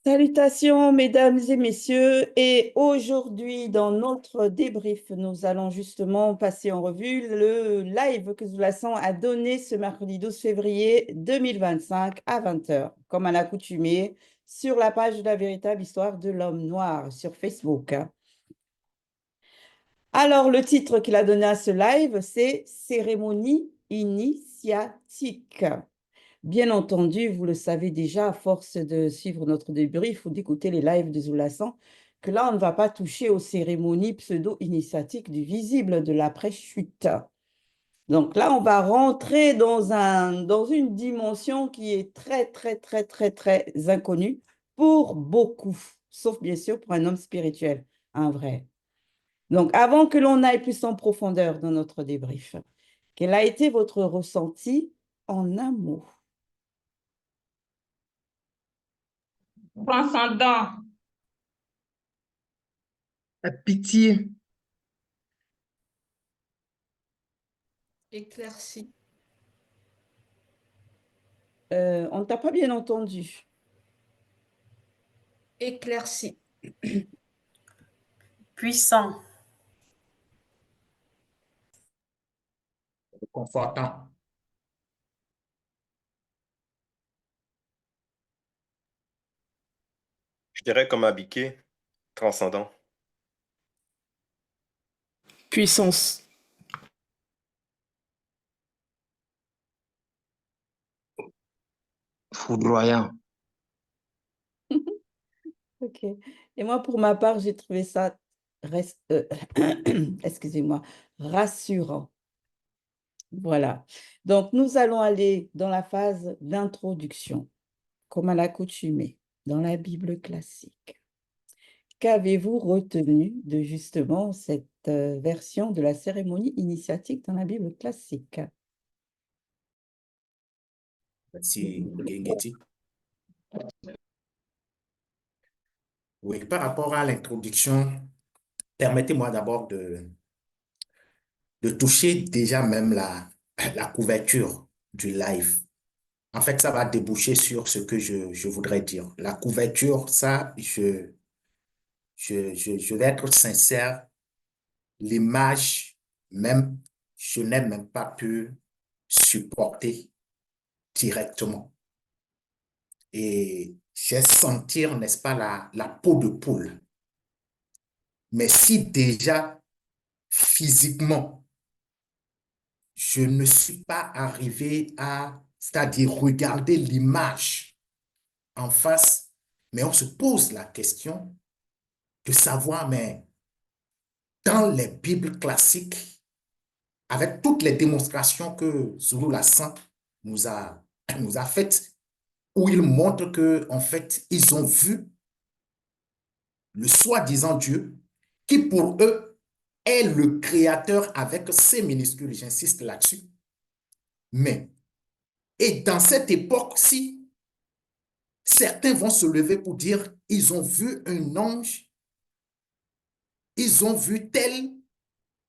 Salutations, mesdames et messieurs. Et aujourd'hui, dans notre débrief, nous allons justement passer en revue le live que Zoulassant a donné ce mercredi 12 février 2025 à 20 heures, comme à l'accoutumée, sur la page de la véritable histoire de l'homme noir sur Facebook. Alors, le titre qu'il a donné à ce live, c'est Cérémonie initiatique. Bien entendu, vous le savez déjà, à force de suivre notre débrief ou d'écouter les lives de Zoulassant, que là, on ne va pas toucher aux cérémonies pseudo-initiatiques du visible de l'après-chute. Donc là, on va rentrer dans une dimension qui est très, très, très, très, très inconnue pour beaucoup, sauf bien sûr pour un homme spirituel, un vrai. Donc, avant que l'on aille plus en profondeur dans notre débrief, quel a été votre ressenti en un mot? Transcendant. Pitié. Éclairci. On ne t'a pas bien entendu. Éclairci. Puissant. Confortant. Je dirais comme Abiké, transcendant. Puissance. Foudroyant. Ok. Et moi, pour ma part, j'ai trouvé ça, excusez-moi, rassurant. Voilà. Donc, nous allons aller dans la phase d'introduction, comme à l'accoutumée, dans la Bible classique. Qu'avez-vous retenu de justement cette version de la cérémonie initiatique dans la Bible classique? Merci, Gengeti. Oui, par rapport à l'introduction, permettez-moi d'abord de toucher déjà même la couverture du live. En fait, ça va déboucher sur ce que je voudrais dire. La couverture, ça, je vais être sincère, l'image, même, je n'ai même pas pu supporter directement. Et j'ai senti, n'est-ce pas, la peau de poule. Mais si déjà, physiquement, je ne suis pas arrivé à, c'est-à-dire regarder l'image en face, mais on se pose la question de savoir, mais dans les Bibles classiques, avec toutes les démonstrations que Zulu Lassan nous a faites, où il montre que, en fait, ils ont vu le soi-disant Dieu, qui pour eux est le créateur avec ses minuscules, j'insiste là-dessus. Mais, et dans cette époque-ci, certains vont se lever pour dire, ils ont vu un ange, ils ont vu tel,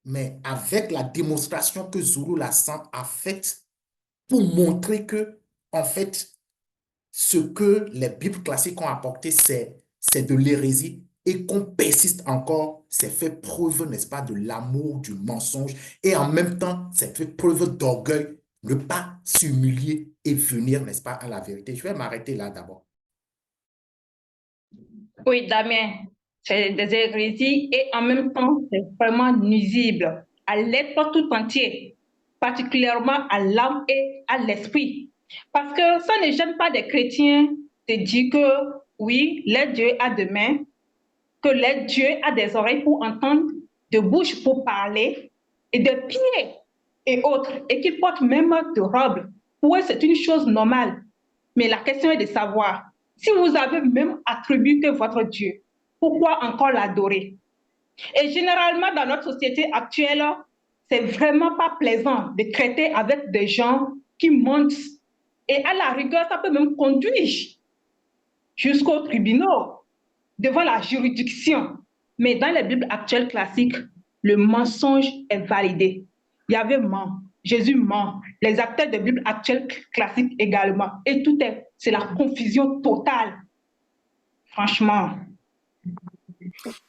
mais avec la démonstration que Zulu Lassan a faite pour montrer que, en fait, ce que les Bibles classiques ont apporté, c'est de l'hérésie et qu'on persiste encore, c'est fait preuve, n'est-ce pas, de l'amour, du mensonge et en même temps, c'est fait preuve d'orgueil, ne pas s'humilier et venir, n'est-ce pas, à la vérité. Je vais m'arrêter là d'abord. Oui, Damien, c'est des hérésies et en même temps, c'est vraiment nuisible à l'être tout entier, particulièrement à l'âme et à l'esprit. Parce que ça ne gêne pas des chrétiens de dire que oui, leur Dieu a des mains, que leur Dieu a des oreilles pour entendre, de bouche pour parler et de pieds et autres, et qu'ils portent même de robes. Pour eux, c'est une chose normale. Mais la question est de savoir, si vous avez même attribué que votre Dieu, pourquoi encore l'adorer? Et généralement, dans notre société actuelle, c'est vraiment pas plaisant de traiter avec des gens qui mentent. Et à la rigueur, ça peut même conduire jusqu'au tribunal, devant la juridiction. Mais dans les Bibles actuelles classiques, le mensonge est validé. Yahvé ment, Jésus ment, les acteurs de Bible actuelle classique également. Et tout est, c'est la confusion totale. franchement.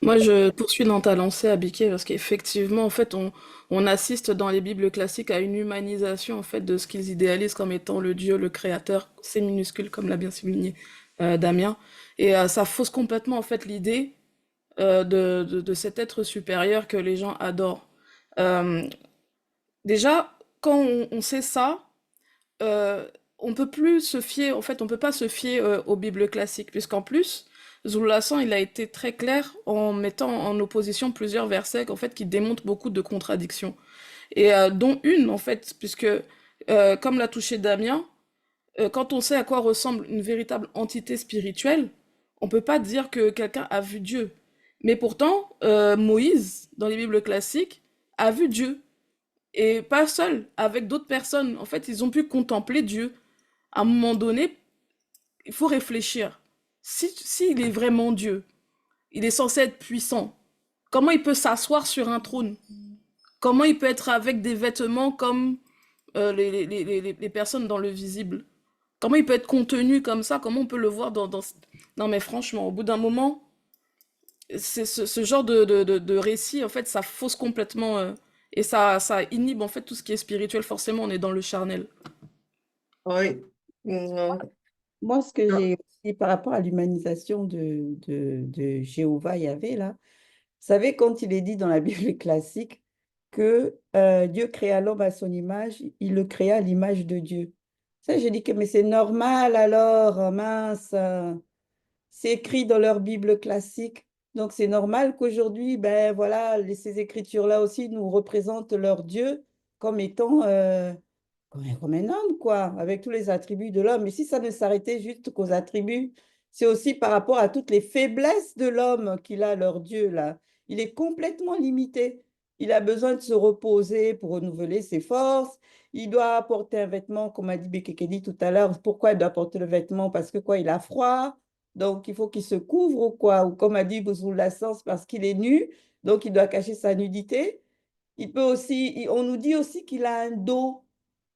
Moi, je poursuis dans ta lancée, Abiké, parce qu'effectivement, en fait, on assiste dans les Bibles classiques à une humanisation, en fait, de ce qu'ils idéalisent comme étant le Dieu, le Créateur, c'est minuscule, comme l'a bien souligné Damien. Et ça fausse complètement, en fait, l'idée de cet être supérieur que les gens adorent. Euh, Déjà, quand on sait ça, euh, on peut plus se fier, en fait, on peut pas se fier aux Bibles classiques, puisqu'en plus, Zoulassan, il a été très clair en mettant en opposition plusieurs versets, en fait, qui démontrent beaucoup de contradictions. Et dont une, en fait, puisque, comme l'a touché Damien, quand on sait à quoi ressemble une véritable entité spirituelle, on peut pas dire que quelqu'un a vu Dieu. Mais pourtant, Moïse, dans les Bibles classiques, a vu Dieu. Et pas seul, avec d'autres personnes. En fait, ils ont pu contempler Dieu. À un moment donné, il faut réfléchir. S'il est vraiment Dieu, il est censé être puissant. Comment il peut s'asseoir sur un trône? Comment il peut être avec des vêtements comme les personnes dans le visible? Comment il peut être contenu comme ça? Comment on peut le voir Non mais franchement, au bout d'un moment, c'est ce genre de récit, en fait, ça fausse complètement et ça inhibe en fait tout ce qui est spirituel. Forcément, on est dans le charnel. Oui. Moi, ce que j'ai aussi par rapport à l'humanisation de Jéhovah Yahvé, là, vous savez, quand il est dit dans la Bible classique que Dieu créa l'homme à son image, il le créa à l'image de Dieu. Ça, j'ai dit que, mais c'est normal alors, mince, c'est écrit dans leur Bible classique. Donc, c'est normal qu'aujourd'hui, ben voilà, ces écritures-là aussi nous représentent leur Dieu comme étant comme un homme, quoi, avec tous les attributs de l'homme. Mais si ça ne s'arrêtait juste qu'aux attributs, c'est aussi par rapport à toutes les faiblesses de l'homme qu'il a, leur Dieu, là. Il est complètement limité. Il a besoin de se reposer pour renouveler ses forces. Il doit porter un vêtement, comme a dit Bekekedi tout à l'heure. Pourquoi il doit porter le vêtement? Parce que quoi, il a froid. Donc, il faut qu'il se couvre ou quoi? Ou comme a dit Bouzoula Sens, parce qu'il est nu. Donc, il doit cacher sa nudité. Il peut aussi, on nous dit aussi qu'il a un dos,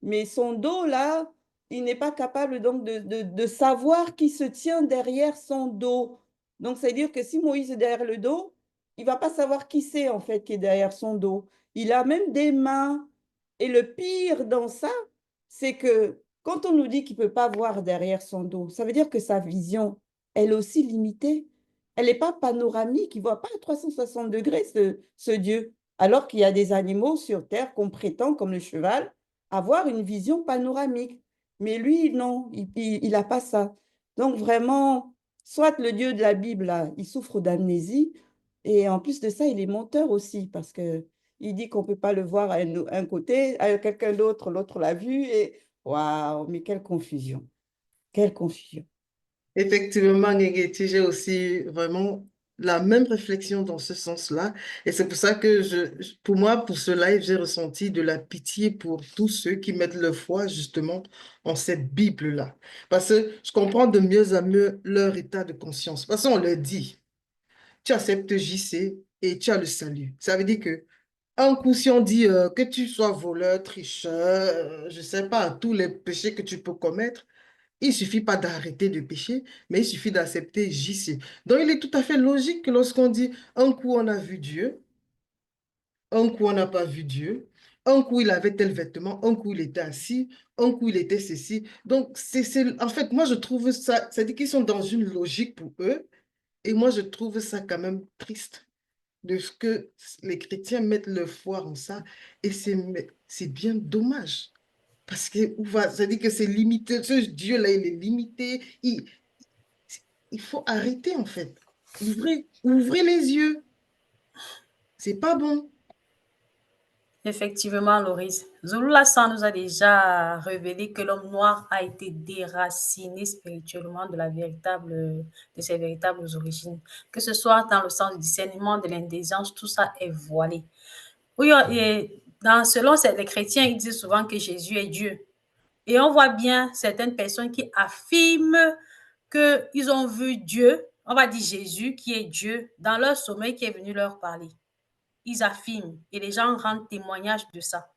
mais son dos là, il n'est pas capable donc de savoir qui se tient derrière son dos. Donc, c'est-à-dire que si Moïse est derrière le dos, il va pas savoir qui c'est en fait qui est derrière son dos. Il a même des mains. Et le pire dans ça, c'est que quand on nous dit qu'il peut pas voir derrière son dos, ça veut dire que sa vision, elle est aussi limitée. Elle n'est pas panoramique, il ne voit pas à 360 degrés ce Dieu. Alors qu'il y a des animaux sur Terre qu'on prétend, comme le cheval, avoir une vision panoramique. Mais lui, non, il n'a pas ça. Donc vraiment, soit le Dieu de la Bible, là, il souffre d'amnésie, et en plus de ça, il est menteur aussi, parce que il dit qu'on ne peut pas le voir à un côté, à quelqu'un d'autre, l'autre l'a vu, et waouh, mais quelle confusion, quelle confusion. Effectivement, Negeti, j'ai aussi vraiment la même réflexion dans ce sens-là. Et c'est pour ça que pour moi, pour ce live, j'ai ressenti de la pitié pour tous ceux qui mettent leur foi justement en cette Bible-là. Parce que je comprends de mieux en mieux leur état de conscience. Parce qu'on leur dit, tu acceptes JC et tu as le salut. Ça veut dire que un coup, si on dit que tu sois voleur, tricheur, je sais pas, tous les péchés que tu peux commettre, il suffit pas d'arrêter de pécher, mais il suffit d'accepter JC. Donc, il est tout à fait logique que lorsqu'on dit un coup on a vu Dieu, un coup on n'a pas vu Dieu, un coup il avait tel vêtement, un coup il était assis, un coup il était ceci. Donc, en fait, moi je trouve ça, c'est-à-dire qu'ils sont dans une logique pour eux, et moi je trouve ça quand même triste de ce que les chrétiens mettent leur foi en ça, et c'est bien dommage. Parce que ça dit que c'est limité, ce Dieu-là, il est limité. Il faut arrêter, en fait. Ouvrez les yeux. C'est pas bon. Effectivement, Loris. Zulula San nous a déjà révélé que l'homme noir a été déraciné spirituellement de ses véritables origines. Que ce soit dans le sens du discernement, de l'intelligence, tout ça est voilé. Oui, et selon les chrétiens, ils disent souvent que Jésus est Dieu. Et on voit bien certaines personnes qui affirment qu'ils ont vu Dieu, on va dire Jésus, qui est Dieu, dans leur sommeil qui est venu leur parler. Ils affirment et les gens rendent témoignage de ça.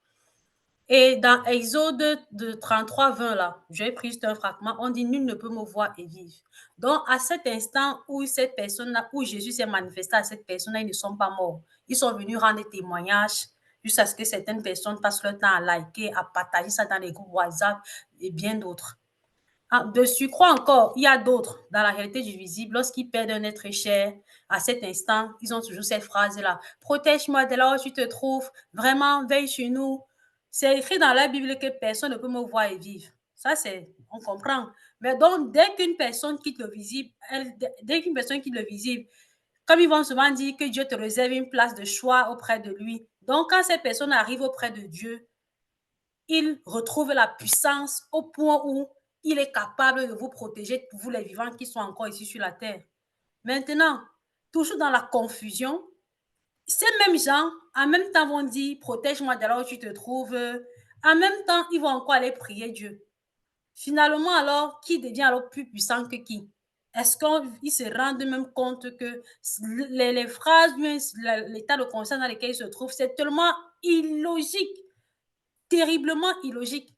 Et dans Exode de 33, 20, là, j'ai pris juste un fragment, on dit « Nul ne peut me voir et vivre ». Donc, à cet instant où cette personne-là, où Jésus s'est manifesté à cette personne-là, ils ne sont pas morts. Ils sont venus rendre témoignage jusqu'à ce que certaines personnes passent leur temps à liker, à partager ça dans les groupes WhatsApp et bien d'autres. De surcroît encore, il y a d'autres dans la réalité du visible, lorsqu'ils perdent un être cher, à cet instant, ils ont toujours cette phrase-là. Protège-moi de là où tu te trouves, vraiment, veille sur nous. C'est écrit dans la Bible que personne ne peut me voir et vivre. Ça, c'est, on comprend. Mais donc, dès qu'une personne quitte le visible, comme ils vont souvent dire que Dieu te réserve une place de choix auprès de lui. Donc, quand cette personne arrive auprès de Dieu, il retrouve la puissance au point où il est capable de vous protéger, vous les vivants qui sont encore ici sur la terre. Maintenant, toujours dans la confusion, ces mêmes gens, en même temps, vont dire protège-moi de là où tu te trouves. En même temps, ils vont encore aller prier Dieu. Finalement, alors, qui devient alors plus puissant que qui? Est-ce qu'ils se rendent même compte que les phrases, l'état de conscience dans lequel ils se trouvent, c'est tellement illogique, terriblement illogique.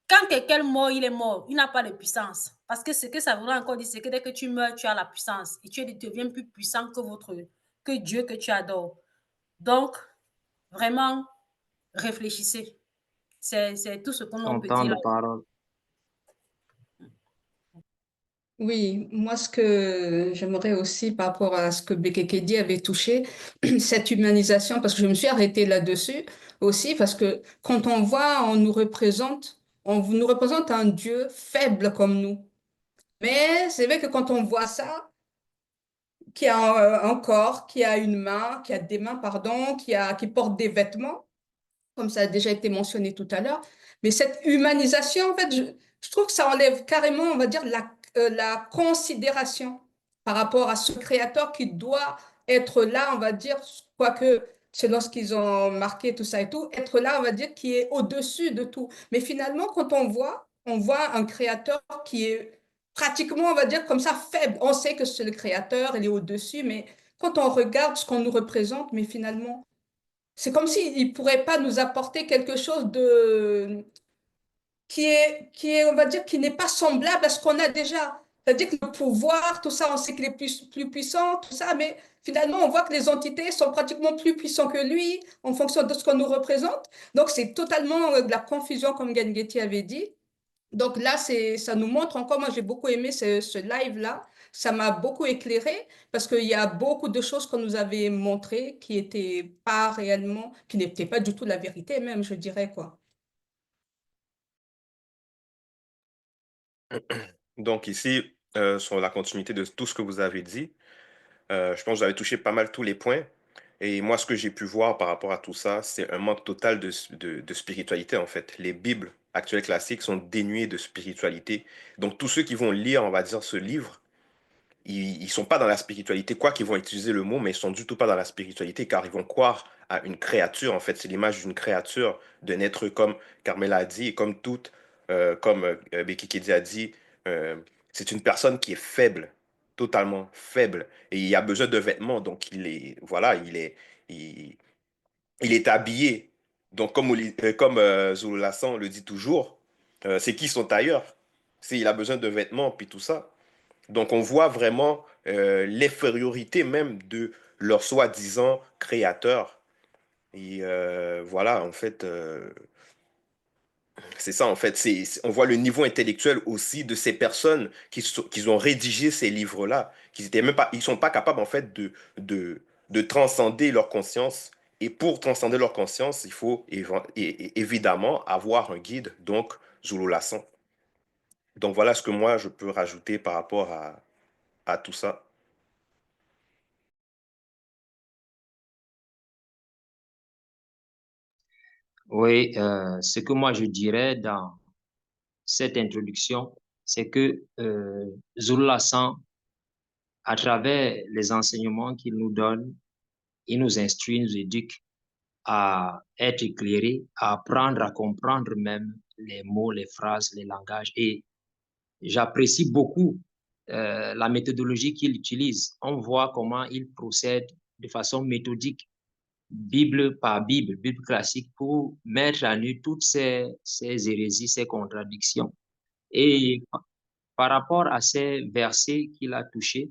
Quand quelqu'un mort, il est mort. Il n'a pas de puissance. Parce que ce que ça voudrait encore dire, c'est que dès que tu meurs, tu as la puissance. Et tu deviens plus puissant que Dieu que tu adores. Donc, vraiment, réfléchissez. C'est tout ce qu'on peut dire là. Parole. Oui, moi, ce que j'aimerais aussi par rapport à ce que Bekekedi avait touché, cette humanisation, parce que je me suis arrêtée là-dessus aussi, parce que quand on voit, on nous représente un Dieu faible comme nous. Mais c'est vrai que quand on voit ça, qui a un corps, qui a une main, qui a des mains, pardon, qui porte des vêtements, comme ça a déjà été mentionné tout à l'heure. Mais cette humanisation, en fait, je trouve que ça enlève carrément, on va dire, la considération par rapport à ce créateur qui doit être là, on va dire, quoique c'est lorsqu'ils ont marqué tout ça et tout, être là, on va dire, qui est au-dessus de tout. Mais finalement, quand on voit un créateur qui est pratiquement, on va dire, comme ça, faible. On sait que c'est le créateur, il est au-dessus, mais quand on regarde ce qu'on nous représente, mais finalement, c'est comme s'il ne pourrait pas nous apporter quelque chose on va dire, qui n'est pas semblable à ce qu'on a déjà. C'est-à-dire que le pouvoir, tout ça, on sait qu'il est plus puissant, tout ça, mais finalement, on voit que les entités sont pratiquement plus puissants que lui en fonction de ce qu'on nous représente. Donc, c'est totalement de la confusion, comme Gengeti avait dit. Donc là, ça nous montre encore, moi j'ai beaucoup aimé ce live-là, ça m'a beaucoup éclairé parce qu'il y a beaucoup de choses qu'on nous avait montrées qui n'étaient pas réellement, qui n'étaient pas du tout la vérité même, je dirais quoi. Donc ici, sur la continuité de tout ce que vous avez dit, je pense que vous avez touché pas mal tous les points. Et moi, ce que j'ai pu voir par rapport à tout ça, c'est un manque total de spiritualité, en fait. Les Bibles actuelles classiques sont dénuées de spiritualité. Donc tous ceux qui vont lire, on va dire, ce livre, ils sont pas dans la spiritualité, quoi qu'ils vont utiliser le mot, mais ils sont du tout pas dans la spiritualité, car ils vont croire à une créature, en fait. C'est l'image d'une créature, d'un être comme Carmela a dit, et comme comme Becky Kedi a dit, euh, c'est une personne qui est faible, totalement faible, et il a besoin de vêtements, donc voilà, il, il est habillé. Donc, comme Zulu Lassan le dit toujours, c'est qui son tailleur? Il a besoin de vêtements, puis tout ça. Donc, on voit vraiment l'infériorité même de leur soi-disant créateur. Et voilà, en fait, c'est ça, en fait. On voit le niveau intellectuel aussi de ces personnes qui ont rédigé ces livres-là, qu'ils étaient même pas, ils sont pas capables, en fait, de transcender leur conscience. Et pour transcender leur conscience, il faut évidemment avoir un guide, donc Zulu Lassan. Donc, voilà ce que moi, je peux rajouter par rapport à tout ça. Oui, ce que moi je dirais dans cette introduction, c'est que Zulu Lassan, à travers les enseignements qu'il nous donne, il nous instruit, nous éduque à être éclairés, à apprendre, à comprendre même les mots, les phrases, les langages. Et j'apprécie beaucoup la méthodologie qu'il utilise. On voit comment il procède de façon méthodique Bible par Bible, Bible classique, pour mettre à nu toutes ces hérésies, ces contradictions. Et par rapport à ces versets qu'il a touchés,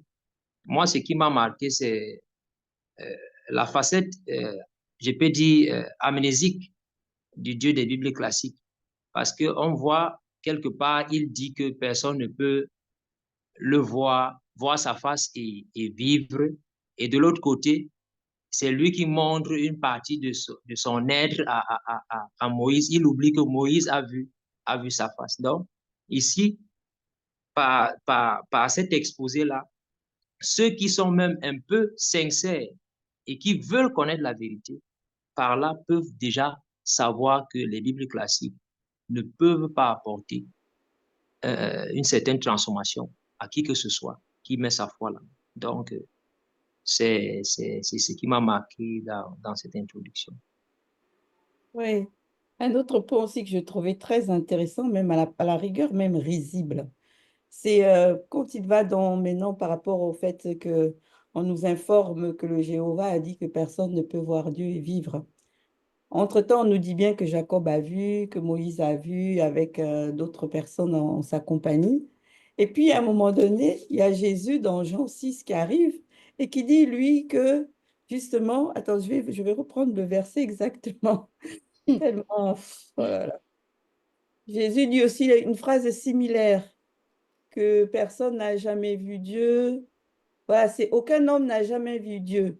moi, ce qui m'a marqué, c'est la facette, je peux dire, amnésique du Dieu des Bibles classiques. Parce qu'on voit quelque part, il dit que personne ne peut le voir sa face et vivre. Et de l'autre côté, c'est lui qui montre une partie de son être à Moïse. Il oublie que Moïse a vu sa face. Donc, ici, par cet exposé-là, ceux qui sont même un peu sincères et qui veulent connaître la vérité, par là peuvent déjà savoir que les Bibles classiques ne peuvent pas apporter une certaine transformation à qui que ce soit qui met sa foi là. Donc, c'est ce qui m'a marqué dans cette introduction. Oui. Un autre point aussi que je trouvais très intéressant, même à la rigueur, même risible, c'est quand il va maintenant par rapport au fait que on nous informe que le Jéhovah a dit que personne ne peut voir Dieu et vivre. Entre-temps, on nous dit bien que Jacob a vu, que Moïse a vu avec d'autres personnes en sa compagnie. Et puis, à un moment donné, il y a Jésus dans Jean 6 qui arrive et qui dit, lui, que justement, attends, je vais reprendre le verset exactement. Tellement, oh là là. Jésus dit aussi une phrase similaire, que personne n'a jamais vu Dieu. Voilà, c'est aucun homme n'a jamais vu Dieu.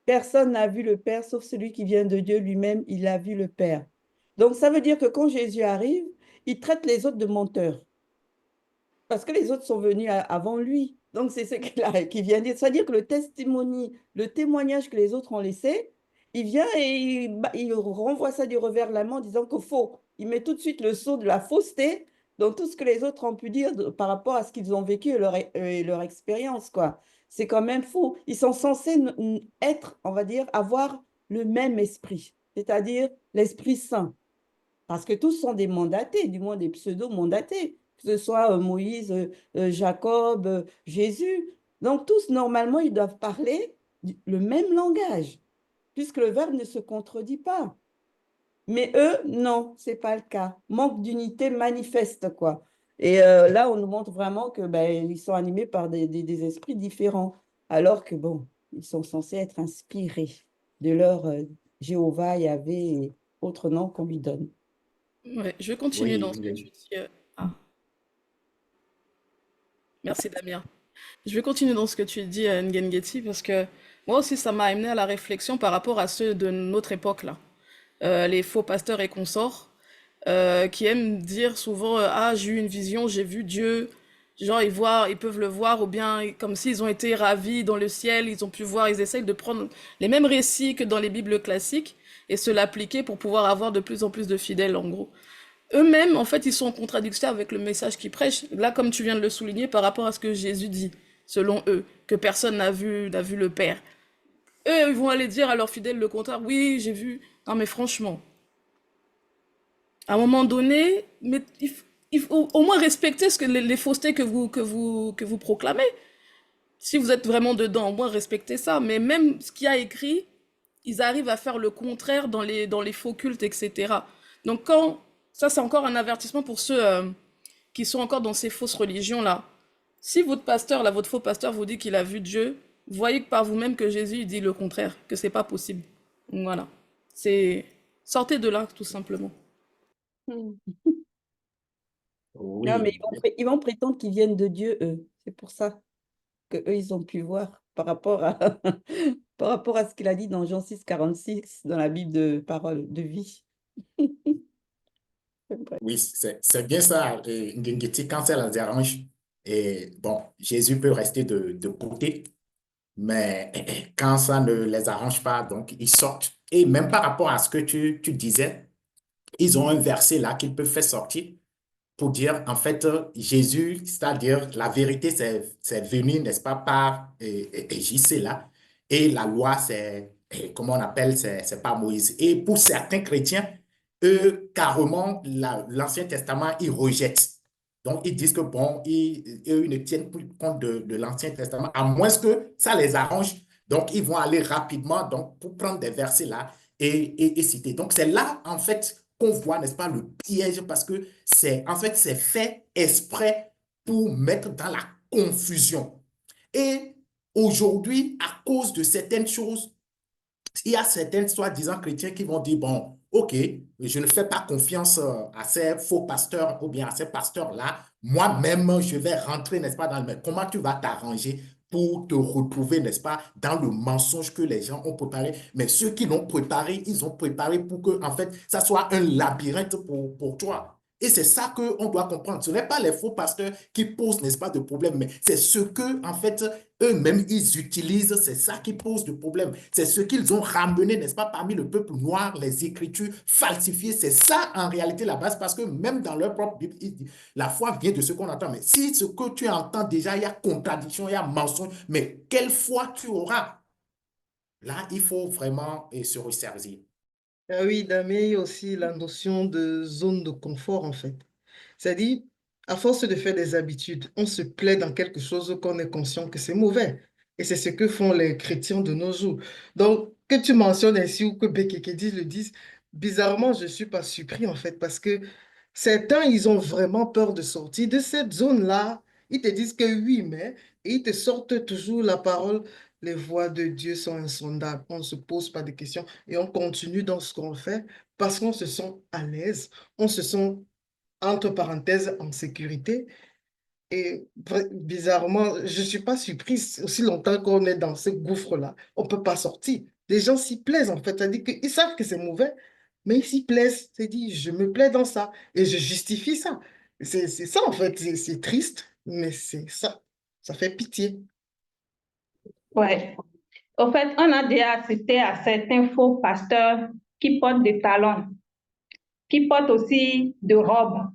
Personne n'a vu le Père, sauf celui qui vient de Dieu lui-même, il a vu le Père. Donc, ça veut dire que quand Jésus arrive, il traite les autres de menteurs. Parce que les autres sont venus avant lui. Donc, c'est ce qu'il vient dire. C'est-à-dire que le témoignage que les autres ont laissé, il vient et il renvoie ça du revers de la main en disant que faux. Il met tout de suite le sceau de la fausseté dans tout ce que les autres ont pu dire par rapport à ce qu'ils ont vécu et leur expérience, quoi. C'est quand même faux. Ils sont censés être, on va dire, avoir le même esprit, c'est-à-dire l'Esprit Saint. Parce que tous sont des mandatés, du moins des pseudo-mandatés, que ce soit Moïse, Jacob, Jésus. Donc tous, normalement, ils doivent parler le même langage, puisque le verbe ne se contredit pas. Mais eux, non, ce n'est pas le cas. Manque d'unité manifeste, quoi. Et là, on nous montre vraiment que ils sont animés par des esprits différents, alors que, bon, ils sont censés être inspirés de leur Jéhovah, Yahvé et autres noms qu'on lui donne. Ouais, je vais continuer dans Oui, ce que tu dis. Ah, merci Damien. Je vais continuer dans ce que tu dis, Ngengeti, parce que moi aussi, ça m'a amené à la réflexion par rapport à ceux de notre époque, là. Les faux pasteurs et consorts, qui aiment dire souvent ah, j'ai eu une vision, j'ai vu Dieu. Genre, ils peuvent le voir, ou bien comme s'ils ont été ravis dans le ciel, ils ont pu voir, ils essayent de prendre les mêmes récits que dans les Bibles classiques et se l'appliquer pour pouvoir avoir de plus en plus de fidèles, en gros. Eux-mêmes, en fait, ils sont en contradiction avec le message qu'ils prêchent. Là, comme tu viens de le souligner, par rapport à ce que Jésus dit, selon eux, que personne n'a vu le Père. Eux, ils vont aller dire à leurs fidèles le contraire. Oui, j'ai vu. Non, mais franchement, à un moment donné, mais il faut au moins respecter les faussetés que vous proclamez. Si vous êtes vraiment dedans, au moins respectez ça. Mais même ce qu'il y a écrit, ils arrivent à faire le contraire dans les faux cultes, etc. Donc ça c'est encore un avertissement pour ceux qui sont encore dans ces fausses religions-là. Si votre pasteur, là, votre faux pasteur vous dit qu'il a vu Dieu, voyez par vous-même que Jésus dit le contraire, que c'est pas possible. Donc voilà. Sortez de là, tout simplement. Non, oui. mais ils vont prétendre qu'ils viennent de Dieu, eux. C'est pour ça qu'eux, ils ont pu voir par rapport à, par rapport à ce qu'il a dit dans Jean 6, 46, dans la Bible de parole de vie. Oui, c'est bien ça, Ngengeti, quand ça les arrange. Et bon, Jésus peut rester de côté, mais quand ça ne les arrange pas, donc ils sortent. Et même par rapport à ce que tu disais, ils ont un verset là qu'ils peuvent faire sortir pour dire, en fait, Jésus, c'est-à-dire la vérité, c'est venu, n'est-ce pas, par JC là, et la loi, comment on appelle, c'est pas Moïse. Et pour certains chrétiens, eux, carrément, l'Ancien Testament, ils rejettent. Donc, ils disent que, bon, eux, ils ne tiennent plus compte de l'Ancien Testament, à moins que ça les arrange Donc, ils vont aller rapidement donc, pour prendre des versets là et citer. Donc, c'est là, en fait, qu'on voit, n'est-ce pas, le piège parce que en fait, c'est fait exprès pour mettre dans la confusion. Et aujourd'hui, à cause de certaines choses, il y a certains soi-disant chrétiens qui vont dire, bon, OK, je ne fais pas confiance à ces faux pasteurs ou bien à ces pasteurs-là. Moi-même, je vais rentrer, n'est-ce pas, dans le... Mais comment tu vas t'arranger pour te retrouver, n'est-ce pas, dans le mensonge que les gens ont préparé? Mais ceux qui l'ont préparé, ils ont préparé pour que, en fait, ça soit un labyrinthe pour toi. Et c'est ça qu'on doit comprendre. Ce n'est pas les faux pasteurs qui posent, n'est-ce pas, de problème, mais c'est ce que, en fait, eux-mêmes, ils utilisent, c'est ça qui pose de problème. C'est ce qu'ils ont ramené, n'est-ce pas, parmi le peuple noir, les écritures falsifiées. C'est ça, en réalité, la base, parce que même dans leur propre Bible, ils disent, la foi vient de ce qu'on entend. Mais si ce que tu entends déjà, il y a contradiction, il y a mensonge, mais quelle foi tu auras? Là, il faut vraiment se ressaisir. Ah oui, Damien, il y a aussi la notion de zone de confort, en fait. C'est-à-dire, à force de faire des habitudes, on se plaît dans quelque chose qu'on est conscient que c'est mauvais. Et c'est ce que font les chrétiens de nos jours. Donc, que tu mentionnes ainsi ou que Bekekedi le dise, bizarrement, je ne suis pas surpris, en fait, parce que certains, ils ont vraiment peur de sortir de cette zone-là. Ils te disent que oui, mais, et ils te sortent toujours la parole. Les voies de Dieu sont insondables. On ne se pose pas de questions et on continue dans ce qu'on fait parce qu'on se sent à l'aise, on se sent, entre parenthèses, en sécurité. Et bizarrement, je ne suis pas surprise aussi longtemps qu'on est dans ce gouffre-là. On ne peut pas sortir. Les gens s'y plaisent, en fait. C'est-à-dire qu'ils savent que c'est mauvais, mais ils s'y plaisent. C'est dit, je me plais dans ça et je justifie ça. C'est ça, en fait. C'est triste, mais c'est ça. Ça fait pitié. Ouais. Au fait, on a déjà assisté à certains faux pasteurs qui portent des talons, qui portent aussi des robes.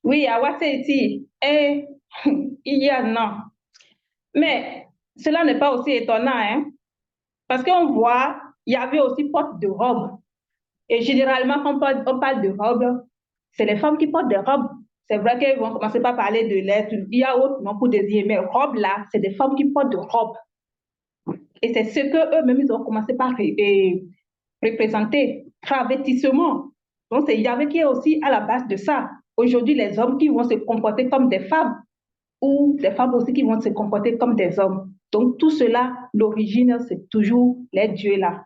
Oui, à Wasseiti, et il y en a. Mais cela n'est pas aussi étonnant, hein, parce qu'on voit, il y avait aussi porte de robes. Et généralement, quand on parle de robes, c'est les femmes qui portent des robes. C'est vrai qu'elles vont commencer par parler de lettres. Il y a autre nom pour désigner, mais robes là, c'est des femmes qui portent de robes. Et c'est ce qu'eux-mêmes, ils ont commencé par représenter, travestissement. Donc, c'est Yahvé qui est aussi à la base de ça. Aujourd'hui, les hommes qui vont se comporter comme des femmes ou les femmes aussi qui vont se comporter comme des hommes. Donc, tout cela, l'origine, c'est toujours les dieux là.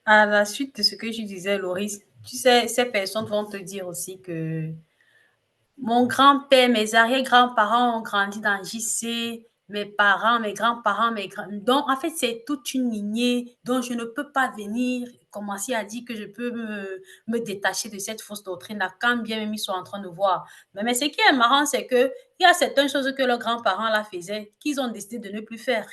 À la suite de ce que tu disais, Loris, tu sais, ces personnes vont te dire aussi que mon grand-père, mes arrière-grands-parents ont grandi dans JC, mes parents, mes grands-parents, Donc, en fait, c'est toute une lignée dont je ne peux pas venir commencer à dire que je peux me détacher de cette fausse doctrine-là, quand bien même ils sont en train de voir. Mais ce qui est marrant, c'est qu'il y a certaines choses que leurs grands-parents là faisaient qu'ils ont décidé de ne plus faire.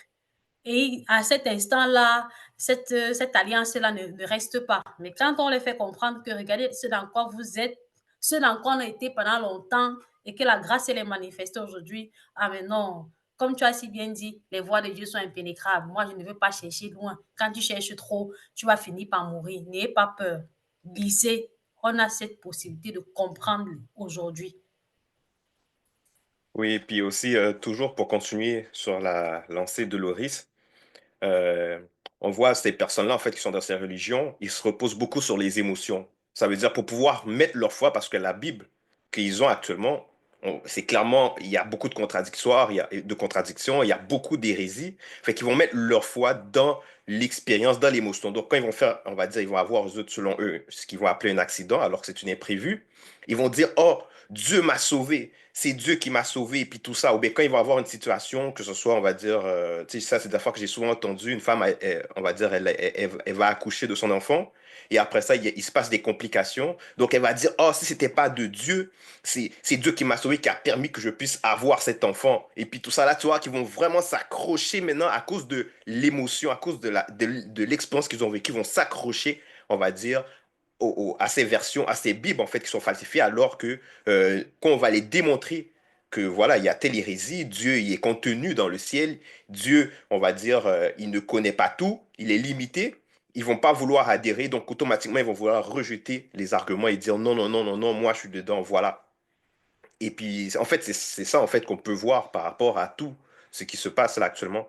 Et à cet instant-là, cette alliance-là ne reste pas. Mais quand on les fait comprendre que regardez ce dans quoi vous êtes, ce dans quoi on a été pendant longtemps et que la grâce elle est manifestée aujourd'hui, ah mais non, comme tu as si bien dit, les voies de Dieu sont impénétrables. Moi, je ne veux pas chercher loin. Quand tu cherches trop, tu vas finir par mourir. N'ayez pas peur. Lisez. On a cette possibilité de comprendre aujourd'hui. Oui, et puis aussi, toujours pour continuer sur la lancée de Loris, euh, on voit ces personnes-là, en fait, qui sont dans ces religions, ils se reposent beaucoup sur les émotions. Ça veut dire pour pouvoir mettre leur foi, parce que la Bible qu'ils ont actuellement, c'est clairement, il y a beaucoup de contradictions, il y a beaucoup d'hérésies. Fait qu'ils vont mettre leur foi dans l'expérience, dans l'émotion. Donc, quand ils vont faire, on va dire, ils vont avoir, selon eux, ce qu'ils vont appeler un accident, alors que c'est une imprévue, ils vont dire, oh, Dieu m'a sauvé, c'est Dieu qui m'a sauvé, et puis tout ça. Ou bien quand il va avoir une situation, que ce soit, on va dire, tu sais, ça c'est des fois que j'ai souvent entendu, une femme, on va dire, elle va accoucher de son enfant, et après ça, il se passe des complications. Donc elle va dire, oh, si c'était pas de Dieu, c'est Dieu qui m'a sauvé, qui a permis que je puisse avoir cet enfant. Et puis tout ça là, tu vois, qui vont vraiment s'accrocher maintenant à cause de l'émotion, à cause de l'expérience qu'ils ont vécue, ils vont s'accrocher, on va dire, à ces versions, à ces bibles en fait qui sont falsifiées, alors que quand on va les démontrer que voilà, il y a telle hérésie, Dieu il est contenu dans le ciel, Dieu, on va dire, il ne connaît pas tout, il est limité, ils vont pas vouloir adhérer, donc automatiquement ils vont vouloir rejeter les arguments et dire non, non, non, non, non, moi je suis dedans, voilà. Et puis en fait, c'est ça en fait qu'on peut voir par rapport à tout ce qui se passe là actuellement.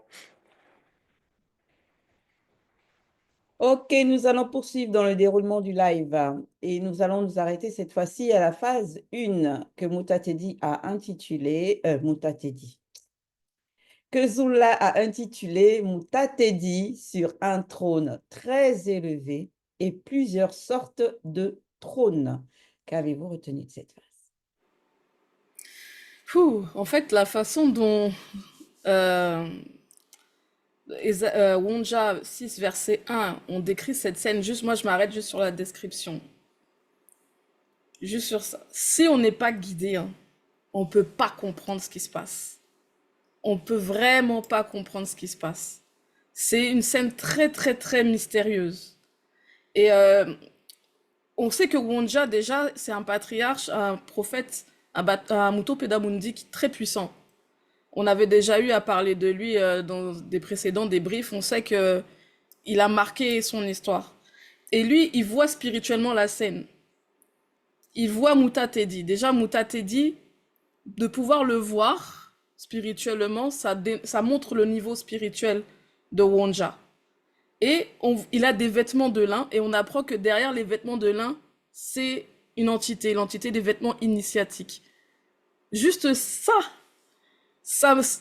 Ok, nous allons poursuivre dans le déroulement du live et nous allons nous arrêter cette fois-ci à la phase 1 que Moutatedi a intitulée que Zula a intitulée Moutatedi sur un trône très élevé et plusieurs sortes de trônes. Qu'avez-vous retenu de cette phase? En fait, la façon dont euh, Wonja 6, verset 1, on décrit cette scène, juste moi je m'arrête juste sur la description. Juste sur ça. Si on n'est pas guidé, hein, on ne peut pas comprendre ce qui se passe. On peut vraiment pas comprendre ce qui se passe. C'est une scène très très très mystérieuse. Et on sait que Wonja déjà c'est un patriarche, un prophète, un Muto Pedamundi très puissant. On avait déjà eu à parler de lui dans des précédents débriefs. On sait que il a marqué son histoire. Et lui, il voit spirituellement la scène. Il voit Moutatedi. Déjà, Moutatedi, de pouvoir le voir spirituellement, ça montre le niveau spirituel de Wonja. Et il a des vêtements de lin, et on apprend que derrière les vêtements de lin, c'est une entité, l'entité des vêtements initiatiques. Juste ça,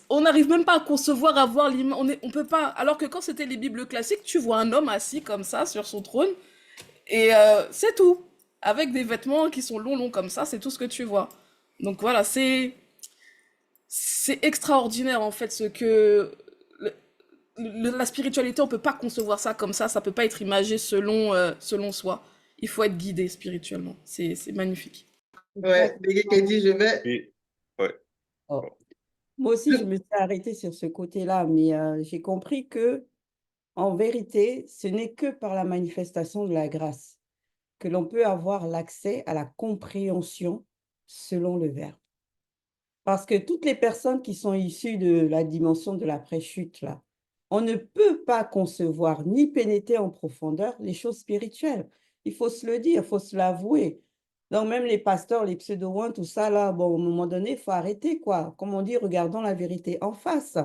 on n'arrive même pas à concevoir, à voir l'image. On peut pas. Alors que quand c'était les Bibles classiques, tu vois un homme assis comme ça sur son trône, et c'est tout. Avec des vêtements qui sont longs comme ça, c'est tout ce que tu vois. Donc voilà, c'est extraordinaire en fait ce que la spiritualité, on peut pas concevoir ça comme ça peut pas être imagé selon soi. Il faut être guidé spirituellement. C'est magnifique. Ouais, Bekekedi, je vais. Et, ouais. Oh. Moi aussi, je me suis arrêtée sur ce côté-là, mais j'ai compris que, en vérité, ce n'est que par la manifestation de la grâce que l'on peut avoir l'accès à la compréhension selon le Verbe. Parce que toutes les personnes qui sont issues de la dimension de l'après-chute, là, on ne peut pas concevoir ni pénétrer en profondeur les choses spirituelles. Il faut se le dire, il faut se l'avouer. Donc même les pasteurs, les pseudo-oins, tout ça, là, bon, à un moment donné, il faut arrêter, quoi. Comme on dit, regardons la vérité en face.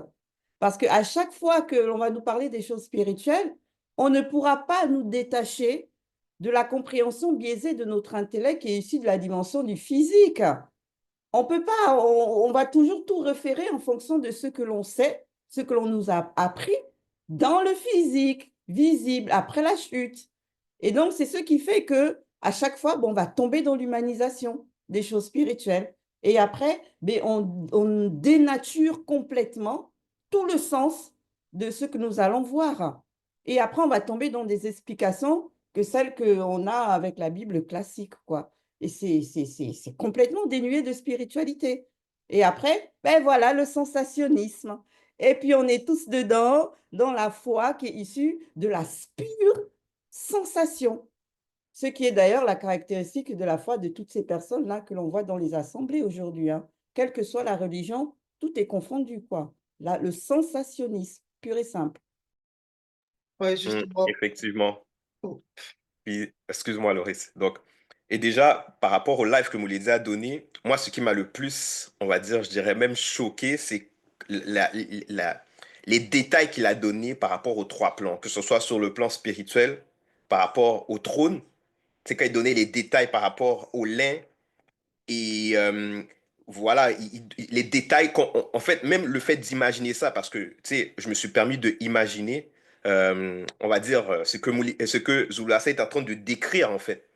Parce qu'à chaque fois que l'on va nous parler des choses spirituelles, on ne pourra pas nous détacher de la compréhension biaisée de notre intellect qui est issue de la dimension du physique. On peut pas, on va toujours tout référer en fonction de ce que l'on sait, ce que l'on nous a appris dans le physique, visible, après la chute. Et donc, c'est ce qui fait que à chaque fois, bon, on va tomber dans l'humanisation des choses spirituelles. Et après, on dénature complètement tout le sens de ce que nous allons voir. Et après, on va tomber dans des explications que celles qu'on a avec la Bible classique, quoi. Et c'est complètement dénué de spiritualité. Et après, ben voilà, le sensationnisme. Et puis, on est tous dedans, dans la foi qui est issue de la pure sensation. Ce qui est d'ailleurs la caractéristique de la foi de toutes ces personnes-là que l'on voit dans les assemblées aujourd'hui. Hein. Quelle que soit la religion, tout est confondu, quoi. Là, le sensationnisme, pur et simple. Ouais, justement. Effectivement. Oh. Puis, excuse-moi, Loris. Donc, et déjà, par rapport au live que Mouledi a donné, moi, ce qui m'a le plus, on va dire, je dirais même choqué, c'est les détails qu'il a donnés par rapport aux trois plans, que ce soit sur le plan spirituel, par rapport au trône, c'est quand il donnait les détails par rapport au lin, et voilà, les détails, en fait, même le fait d'imaginer ça, parce que, tu sais, je me suis permis de imaginer, on va dire, ce que Zulasa est en train de décrire, en fait.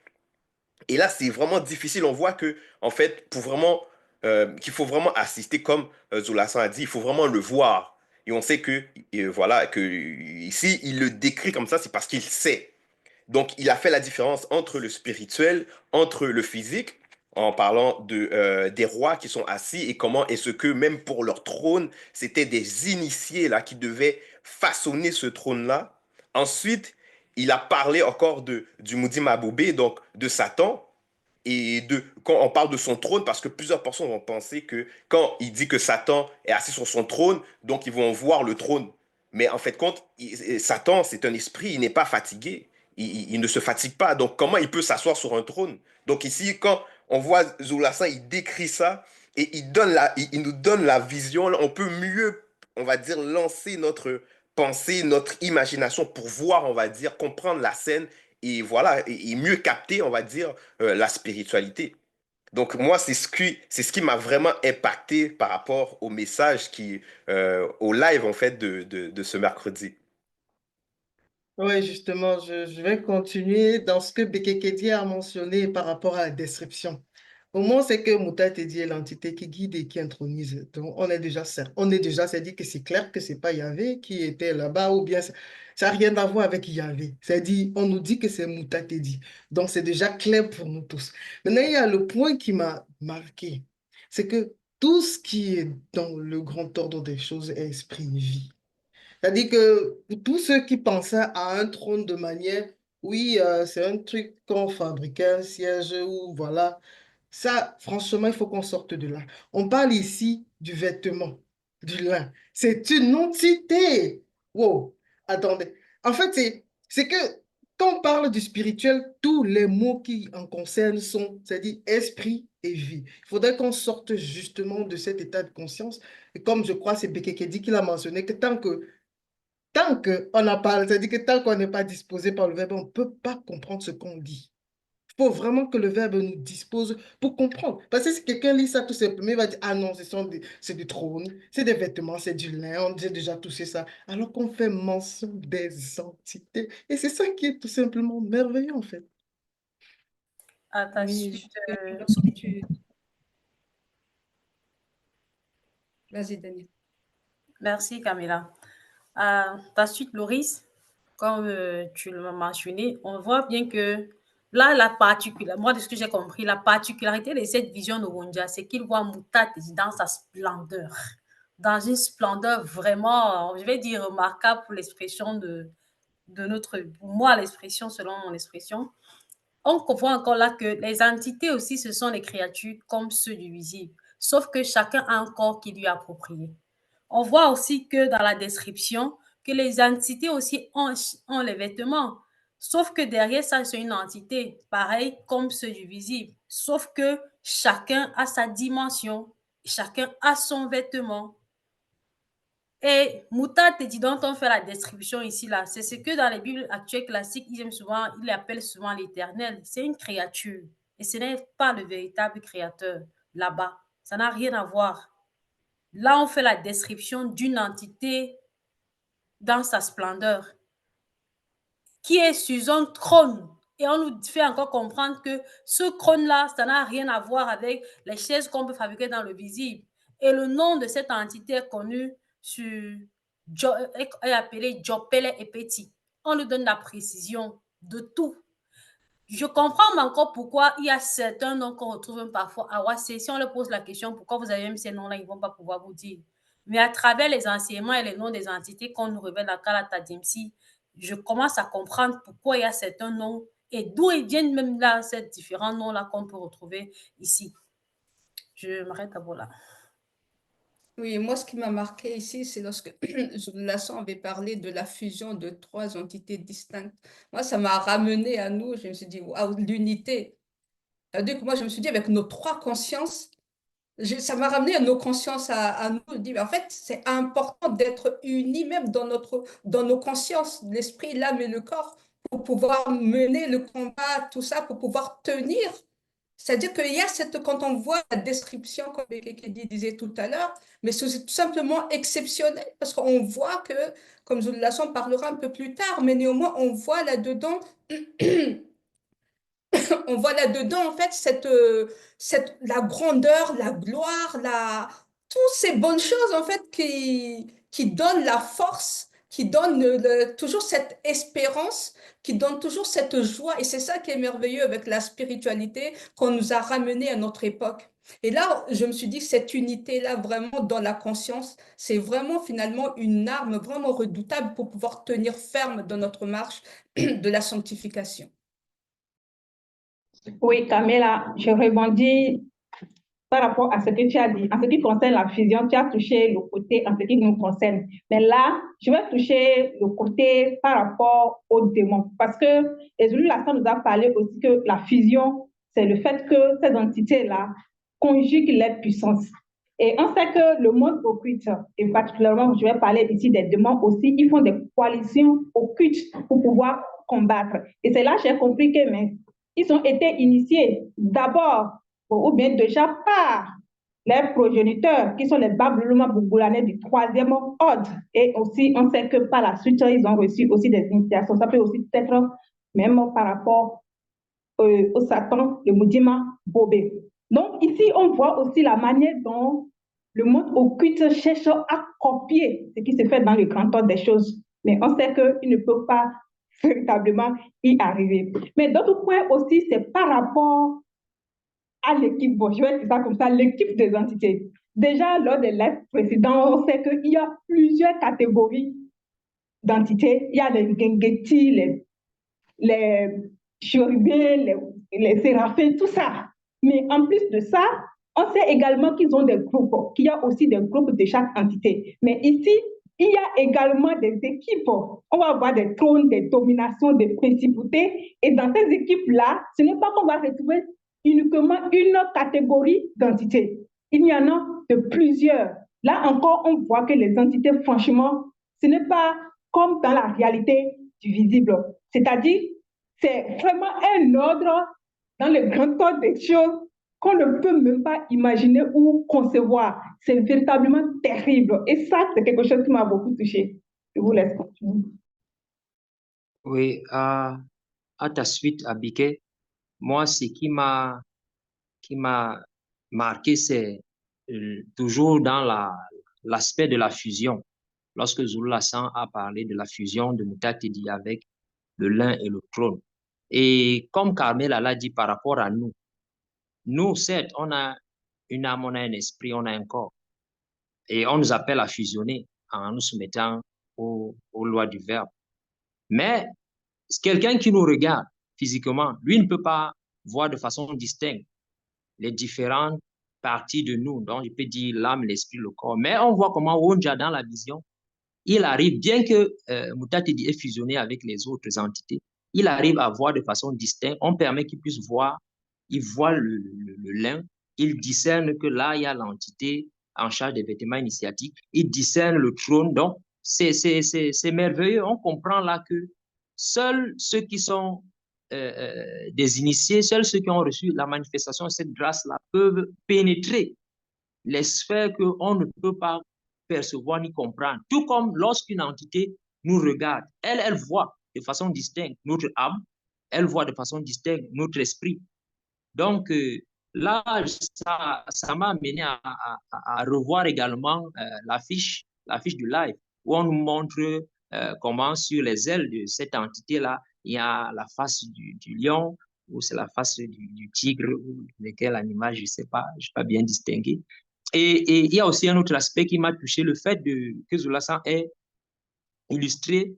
Et là, c'est vraiment difficile. On voit que, en fait, qu'il faut vraiment assister, comme Zulasa a dit, il faut vraiment le voir. Et on sait que, voilà, que ici, il le décrit comme ça, c'est parce qu'il sait. Donc, il a fait la différence entre le spirituel, entre le physique, en parlant des rois qui sont assis et comment est-ce que même pour leur trône, c'était des initiés là qui devaient façonner ce trône-là. Ensuite, il a parlé encore du Moudi Maboubé, donc de Satan, et quand on parle de son trône, parce que plusieurs personnes vont penser que quand il dit que Satan est assis sur son trône, donc ils vont voir le trône. Mais en fait, Satan, c'est un esprit, il n'est pas fatigué. Il ne se fatigue pas. Donc, comment il peut s'asseoir sur un trône? Donc, ici, quand on voit Zulasa, il décrit ça et il nous donne la vision. On peut mieux, on va dire, lancer notre pensée, notre imagination pour voir, on va dire, comprendre la scène et voilà, et mieux capter, on va dire, la spiritualité. Donc moi, c'est ce qui m'a vraiment impacté par rapport au message au live en fait de ce mercredi. Oui, justement, je vais continuer dans ce que Bekekedi a mentionné par rapport à la description. Au moins, c'est que Mouta Tedi est l'entité qui guide et qui intronise. Donc, c'est-à-dire que c'est clair que c'est pas Yahvé qui était là-bas ou bien ça n'a rien à voir avec Yahvé. C'est-à-dire, on nous dit que c'est Mouta Tedi. Donc, c'est déjà clair pour nous tous. Maintenant, il y a le point qui m'a marqué. C'est que tout ce qui est dans le grand ordre des choses est esprit et vie. C'est-à-dire que pour tous ceux qui pensaient à un trône de manière, oui, c'est un truc qu'on fabriquait, un siège ou voilà, ça, franchement, il faut qu'on sorte de là. On parle ici du vêtement, du lin. C'est une entité. Wow, attendez. En fait, c'est que quand on parle du spirituel, tous les mots qui en concernent sont, c'est-à-dire esprit et vie. Il faudrait qu'on sorte justement de cet état de conscience. Et comme je crois, c'est Bekekedi qui l'a mentionné, que tant qu'on n'a pas, c'est-à-dire que tant qu'on n'est pas disposé par le verbe, on ne peut pas comprendre ce qu'on dit. Il faut vraiment que le verbe nous dispose pour comprendre. Parce que si quelqu'un lit ça tout simplement, il va dire, ah non, c'est du trône, c'est des vêtements, c'est du lin, on a déjà touché ça. Alors qu'on fait mention des entités. Et c'est ça qui est tout simplement merveilleux en fait. À ta Oui, suite, lorsque tu... Vas-y, Daniel. merci Camilla. À ta suite, Loris, comme tu l'as mentionné, on voit bien que là, moi, de ce que j'ai compris, la particularité de cette vision de Wonja, c'est qu'il voit Moutat dans sa splendeur, dans une splendeur vraiment, je vais dire, remarquable pour l'expression pour moi, l'expression, selon mon expression. On voit encore là que les entités aussi, ce sont les créatures comme ceux du visible, sauf que chacun a un corps qui lui est approprié. On voit aussi que dans la description, que les entités aussi ont les vêtements, sauf que derrière ça, c'est une entité, pareil comme ceux du visible, sauf que chacun a sa dimension, chacun a son vêtement. Et Moutat, dont on fait la description ici, là, c'est ce que dans les Bibles actuelles classiques, ils appellent souvent l'Éternel. C'est une créature. Et ce n'est pas le véritable créateur là-bas. Ça n'a rien à voir. Là, on fait la description d'une entité dans sa splendeur, qui est sur un trône. Et on nous fait encore comprendre que ce trône-là, ça n'a rien à voir avec les chaises qu'on peut fabriquer dans le visible. Et le nom de cette entité est connu est appelé Jopele et Petit. On nous donne la précision de tout. Je comprends encore pourquoi il y a certains noms qu'on retrouve parfois à Wassé. Si on leur pose la question pourquoi vous avez même ces noms-là, ils ne vont pas pouvoir vous dire. Mais à travers les enseignements et les noms des entités qu'on nous révèle à Kalata Dimsi, je commence à comprendre pourquoi il y a certains noms et d'où ils viennent même là, ces différents noms-là qu'on peut retrouver ici. Je m'arrête à vous là. Oui, moi, ce qui m'a marqué ici, c'est lorsque Lasson avait parlé de la fusion de trois entités distinctes. Moi, ça m'a ramené à nous. Je me suis dit, waouh, l'unité. C'est-à-dire que moi, je me suis dit, avec nos trois consciences, ça m'a ramené à nos consciences à nous. Je dis, en fait, c'est important d'être unis même dans nos consciences, l'esprit, l'âme et le corps, pour pouvoir mener le combat, tout ça, pour pouvoir tenir. C'est-à-dire qu'il y a quand on voit la description, comme Bekekedi disait tout à l'heure, mais c'est tout simplement exceptionnel parce qu'on voit que, comme Zoulasson parlera un peu plus tard, mais néanmoins, on voit là-dedans on voit là-dedans, en fait, la grandeur, la gloire, toutes ces bonnes choses, en fait, qui donnent la force, qui donnent toujours cette espérance, qui donnent toujours cette joie. Et c'est ça qui est merveilleux avec la spiritualité qu'on nous a ramené à notre époque. Et là, je me suis dit, cette unité-là, vraiment dans la conscience, c'est vraiment finalement une arme vraiment redoutable pour pouvoir tenir ferme dans notre marche de la sanctification. Oui, Camilla, je rebondis par rapport à ce que tu as dit. En ce qui concerne la fusion, tu as touché le côté en ce qui nous concerne. Mais là, je vais toucher le côté par rapport aux démons. Parce que Ezulu Lassan nous a parlé aussi que la fusion, c'est le fait que ces entités-là conjuguent les puissances. Et on sait que le monde occulte, et particulièrement, je vais parler ici des démons aussi, ils font des coalitions occultes pour pouvoir combattre. Et c'est là que j'ai compris que mais, ils ont été initiés d'abord, ou bien déjà par les progéniteurs, qui sont les Babyloniens Bougoulanais du 3e ordre. Et aussi, on sait que par la suite, ils ont reçu aussi des initiations. Ça peut aussi être même par rapport au Satan, le Moudima Bobé. Donc ici, on voit aussi la manière dont le monde occulte cherche à copier ce qui se fait dans le grand ordre des choses. Mais on sait qu'il ne peut pas véritablement y arriver. Mais d'autres points aussi, c'est par rapport à l'équipe, bon, je vais dire ça comme ça, l'équipe des entités. Déjà, lors des lives précédents, on sait qu'il y a plusieurs catégories d'entités. Il y a les Gengeti, les chérubins, les séraphins, tout ça. Mais en plus de ça, on sait également qu'ils ont des groupes, qu'il y a aussi des groupes de chaque entité. Mais ici, il y a également des équipes. On va avoir des trônes, des dominations, des principautés. Et dans ces équipes-là, ce n'est pas qu'on va retrouver uniquement une catégorie d'entités. Il y en a de plusieurs. Là encore, on voit que les entités, franchement, ce n'est pas comme dans la réalité du visible. C'est-à-dire, c'est vraiment un ordre dans le grand ordre des choses qu'on ne peut même pas imaginer ou concevoir. C'est véritablement terrible. Et ça, c'est quelque chose qui m'a beaucoup touchée. Je vous laisse continuer. Oui, à ta suite, Abike, moi, ce qui m'a marqué, c'est toujours dans l'aspect de la fusion. Lorsque Zulu Lassan a parlé de la fusion de Mutatidi avec le lin et le trône. Et comme Carmel l'a dit par rapport à nous, certes, on a une âme, on a un esprit, on a un corps. Et on nous appelle à fusionner en nous soumettant aux lois du Verbe. Mais quelqu'un qui nous regarde physiquement, lui ne peut pas voir de façon distincte les différentes parties de nous. Donc, je peux dire l'âme, l'esprit, le corps. Mais on voit comment Wonja, dans la vision, il arrive, bien que Mutatidi est fusionné avec les autres entités, il arrive à voir de façon distincte. On permet qu'il puisse voir, il voit le lin, il discerne que là, il y a l'entité en charge des vêtements initiatiques, il discerne le trône. Donc, c'est merveilleux. On comprend là que seuls ceux qui sont des initiés, seuls ceux qui ont reçu la manifestation de cette grâce-là peuvent pénétrer les sphères qu'on ne peut pas percevoir ni comprendre. Tout comme lorsqu'une entité nous regarde, elle voit de façon distincte notre âme, elle voit de façon distincte notre esprit. Donc là, ça m'a amené à revoir également l'affiche du live, où on nous montre comment sur les ailes de cette entité-là, il y a la face du lion, ou c'est la face du tigre, ou lequel animal, je ne sais pas, je n'ai pas bien distingué. Et il y a aussi un autre aspect qui m'a touché, le fait que Zulu Lassan ait illustré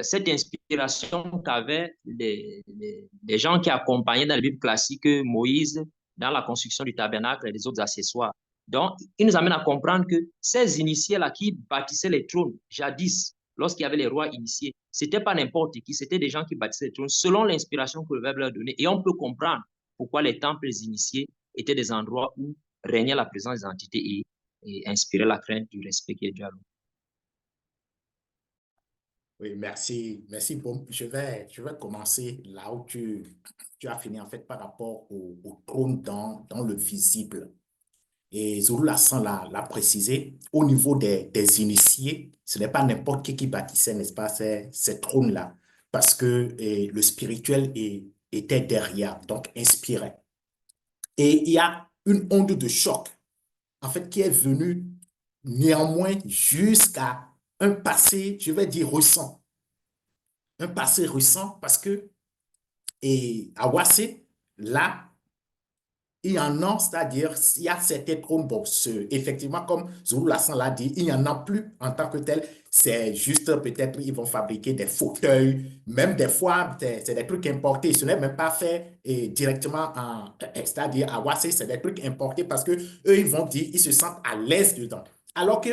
cette inspiration qu'avaient les gens qui accompagnaient dans la Bible classique Moïse dans la construction du tabernacle et des autres accessoires. Donc, il nous amène à comprendre que ces initiés-là qui bâtissaient les trônes jadis, lorsqu'il y avait les rois initiés, ce n'était pas n'importe qui, c'était des gens qui bâtissaient les trônes selon l'inspiration que le Verbe leur donnait. Et on peut comprendre pourquoi les temples initiés étaient des endroits où régnait la présence des entités et inspirait la crainte du respect qui est dû à l'homme. Oui, merci. Merci. Bon, je vais commencer là où tu as fini, en fait, par rapport au trône dans le visible. Et Zulu Lassan l'a précisé, au niveau des initiés, ce n'est pas n'importe qui bâtissait, n'est-ce pas, ces trônes-là, parce que le spirituel était derrière, donc inspirait. Et il y a une onde de choc, en fait, qui est venue néanmoins jusqu'à un passé, je vais dire, récent. Un passé récent parce que, à Ouassé, là, il y en a, c'est-à-dire, il y a certains trônes, bon, effectivement, comme Zulu Lassan l'a dit, il n'y en a plus en tant que tel. C'est juste, peut-être, ils vont fabriquer des fauteuils, même des fois, c'est des trucs importés. Ce n'est même pas fait directement, c'est-à-dire, à Ouassé, c'est des trucs importés parce que eux, ils vont dire, ils se sentent à l'aise dedans. Alors que,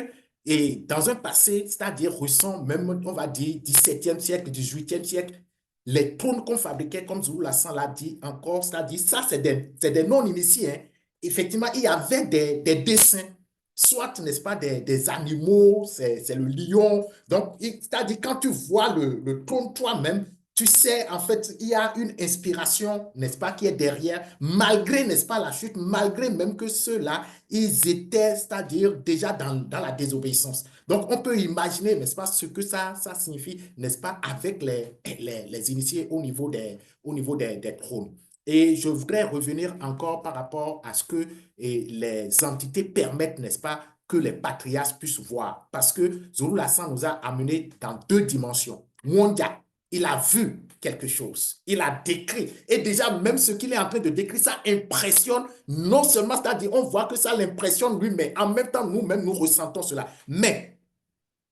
et dans un passé, c'est-à-dire récent, même, on va dire, 17e siècle, 18e siècle, les trônes qu'on fabriquait, comme Zulu Lassan l'a dit encore, c'est-à-dire, ça, c'est des non-initiés, hein, effectivement, il y avait des dessins, soit, n'est-ce pas, des animaux, c'est le lion. Donc, c'est-à-dire, quand tu vois le trône toi-même, tu sais, en fait, il y a une inspiration, n'est-ce pas, qui est derrière, malgré, n'est-ce pas, la chute, malgré même que ceux-là, ils étaient, c'est-à-dire, déjà dans la désobéissance. Donc, on peut imaginer, n'est-ce pas, ce que ça signifie, n'est-ce pas, avec les initiés au niveau des trônes. Et je voudrais revenir encore par rapport à ce que les entités permettent, n'est-ce pas, que les patriarches puissent voir. Parce que Zulu Lassan nous a amenés dans deux dimensions. Wondia, il a vu quelque chose, il a décrit. Et déjà, même ce qu'il est en train de décrire, ça impressionne, non seulement, c'est-à-dire, on voit que ça l'impressionne lui, mais en même temps, nous-mêmes, nous ressentons cela. Mais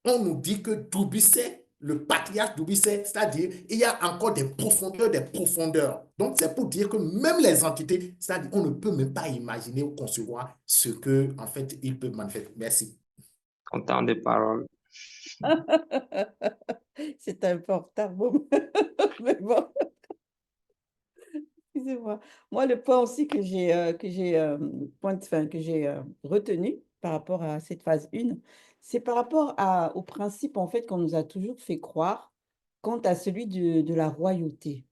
on nous dit que Doumbissé, le patriarche Doumbissé, c'est-à-dire il y a encore des profondeurs, des profondeurs. Donc c'est pour dire que même les entités, c'est-à-dire on ne peut même pas imaginer ou concevoir ce que en fait ils peuvent manifester. Merci. Ton temps de parole. C'est important. Bon. Mais bon, excusez-moi. Moi, le point aussi que j'ai retenu par rapport à cette phase 1, c'est par rapport au principe en fait qu'on nous a toujours fait croire quant à celui de la royauté.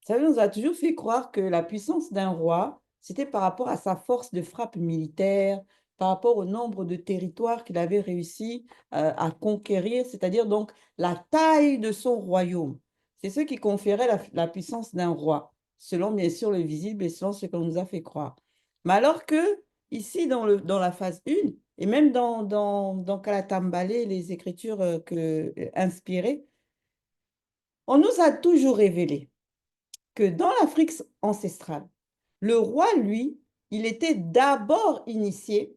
Vous savez, on nous a toujours fait croire que la puissance d'un roi, c'était par rapport à sa force de frappe militaire, par rapport au nombre de territoires qu'il avait réussi à conquérir, c'est-à-dire donc la taille de son royaume. C'est ce qui conférait la puissance d'un roi, selon bien sûr le visible et selon ce qu'on nous a fait croire. Mais alors que ici, dans la phase 1, et même dans Kalatambale, les écritures inspirées, on nous a toujours révélé que dans l'Afrique ancestrale, le roi, lui, il était d'abord initié,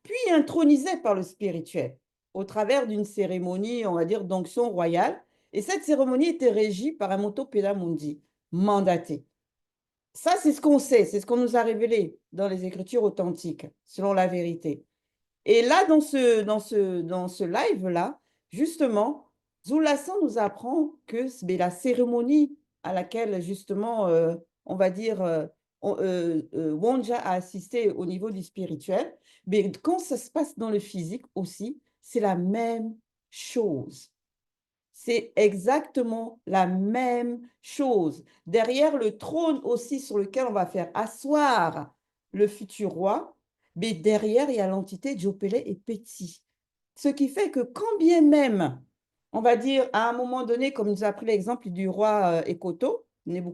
puis intronisé par le spirituel, au travers d'une cérémonie, on va dire, d'onction royale. Et cette cérémonie était régie par un Moto Pela Mundi, mandaté. Ça, c'est ce qu'on sait, c'est ce qu'on nous a révélé dans les écritures authentiques, selon la vérité. Et là, dans ce live-là, justement, Zulu Lassan nous apprend que la cérémonie à laquelle, justement, on va dire, Wonja a assisté au niveau du spirituel, mais quand ça se passe dans le physique aussi, c'est la même chose. C'est exactement la même chose. Derrière le trône aussi sur lequel on va faire asseoir le futur roi, mais derrière, il y a l'entité Djopele et Petit. Ce qui fait que quand bien même, on va dire, à un moment donné, comme nous a pris l'exemple du roi Ekoto, bref,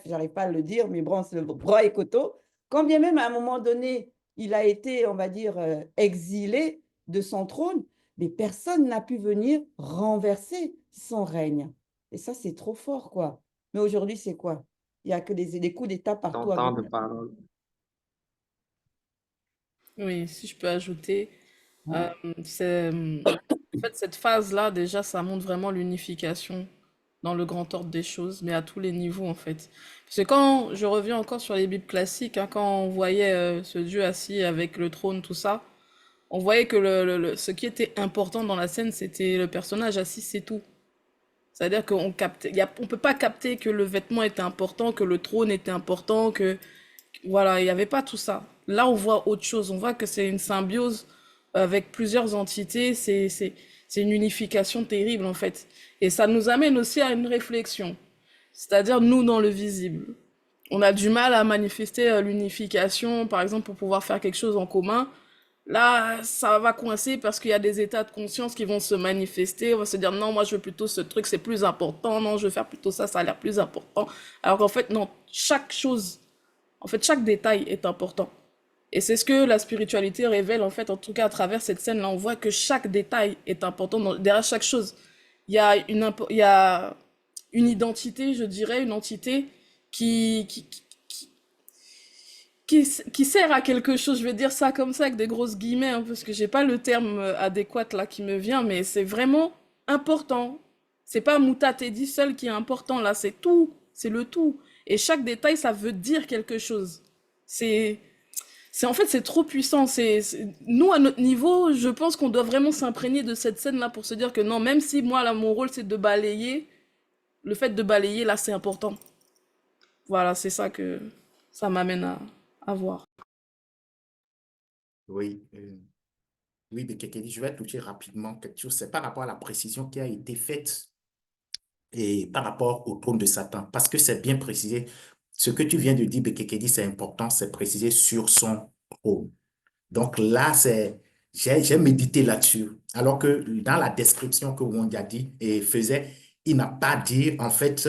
j'arrive pas à le dire, mais bon, c'est le roi Ekoto, quand bien même, à un moment donné, il a été, on va dire, exilé de son trône, mais personne n'a pu venir renverser son règne. Et ça, c'est trop fort, quoi. Mais aujourd'hui, c'est quoi? Il n'y a que des coups d'État partout Ton à temps de gauche. parole. Oui, si je peux ajouter, Ouais. en fait, cette phase-là, déjà, ça montre vraiment l'unification dans le grand ordre des choses, mais à tous les niveaux, en fait. Parce que quand je reviens encore sur les Bibles classiques, hein, quand on voyait ce Dieu assis avec le trône, tout ça, on voyait que ce qui était important dans la scène, c'était le personnage assis, c'est tout. C'est-à-dire qu'on capte, on peut pas capter que le vêtement était important, que le trône était important, que voilà, il n'y avait pas tout ça. Là, on voit autre chose. On voit que c'est une symbiose avec plusieurs entités. C'est une unification terrible, en fait. Et ça nous amène aussi à une réflexion. C'est-à-dire, nous, dans le visible. On a du mal à manifester l'unification, par exemple, pour pouvoir faire quelque chose en commun. Là, ça va coincer parce qu'il y a des états de conscience qui vont se manifester. On va se dire, non, moi, je veux plutôt ce truc, c'est plus important. Non, je veux faire plutôt ça, ça a l'air plus important. Alors qu'en fait, non, chaque chose, en fait, chaque détail est important. Et c'est ce que la spiritualité révèle, en fait, en tout cas à travers cette scène-là. On voit que chaque détail est important. Derrière chaque chose, il y a une identité, je dirais, une entité qui, qui, qui sert à quelque chose. Je vais dire ça comme ça, avec des grosses guillemets, hein, parce que j'ai pas le terme adéquat là qui me vient, mais c'est vraiment important. C'est pas Mouta Teddy seul qui est important là, c'est tout. C'est le tout. Et chaque détail, ça veut dire quelque chose. C'est, en fait, c'est trop puissant. Nous, à notre niveau, je pense qu'on doit vraiment s'imprégner de cette scène-là pour se dire que non, même si moi, là, mon rôle, c'est de balayer, le fait de balayer, là, c'est important. Voilà, c'est ça que ça m'amène à voir. Oui, oui, Bekekeli, je vais toucher rapidement quelque chose. C'est par rapport à la précision qui a été faite et par rapport au trône de Satan. Parce que c'est bien précisé. Ce que tu viens de dire, Bekekeli, c'est important, c'est précisé sur son trône. Donc là, j'ai médité là-dessus. Alors que dans la description que Wandi a dit et faisait, il n'a pas dit, en fait,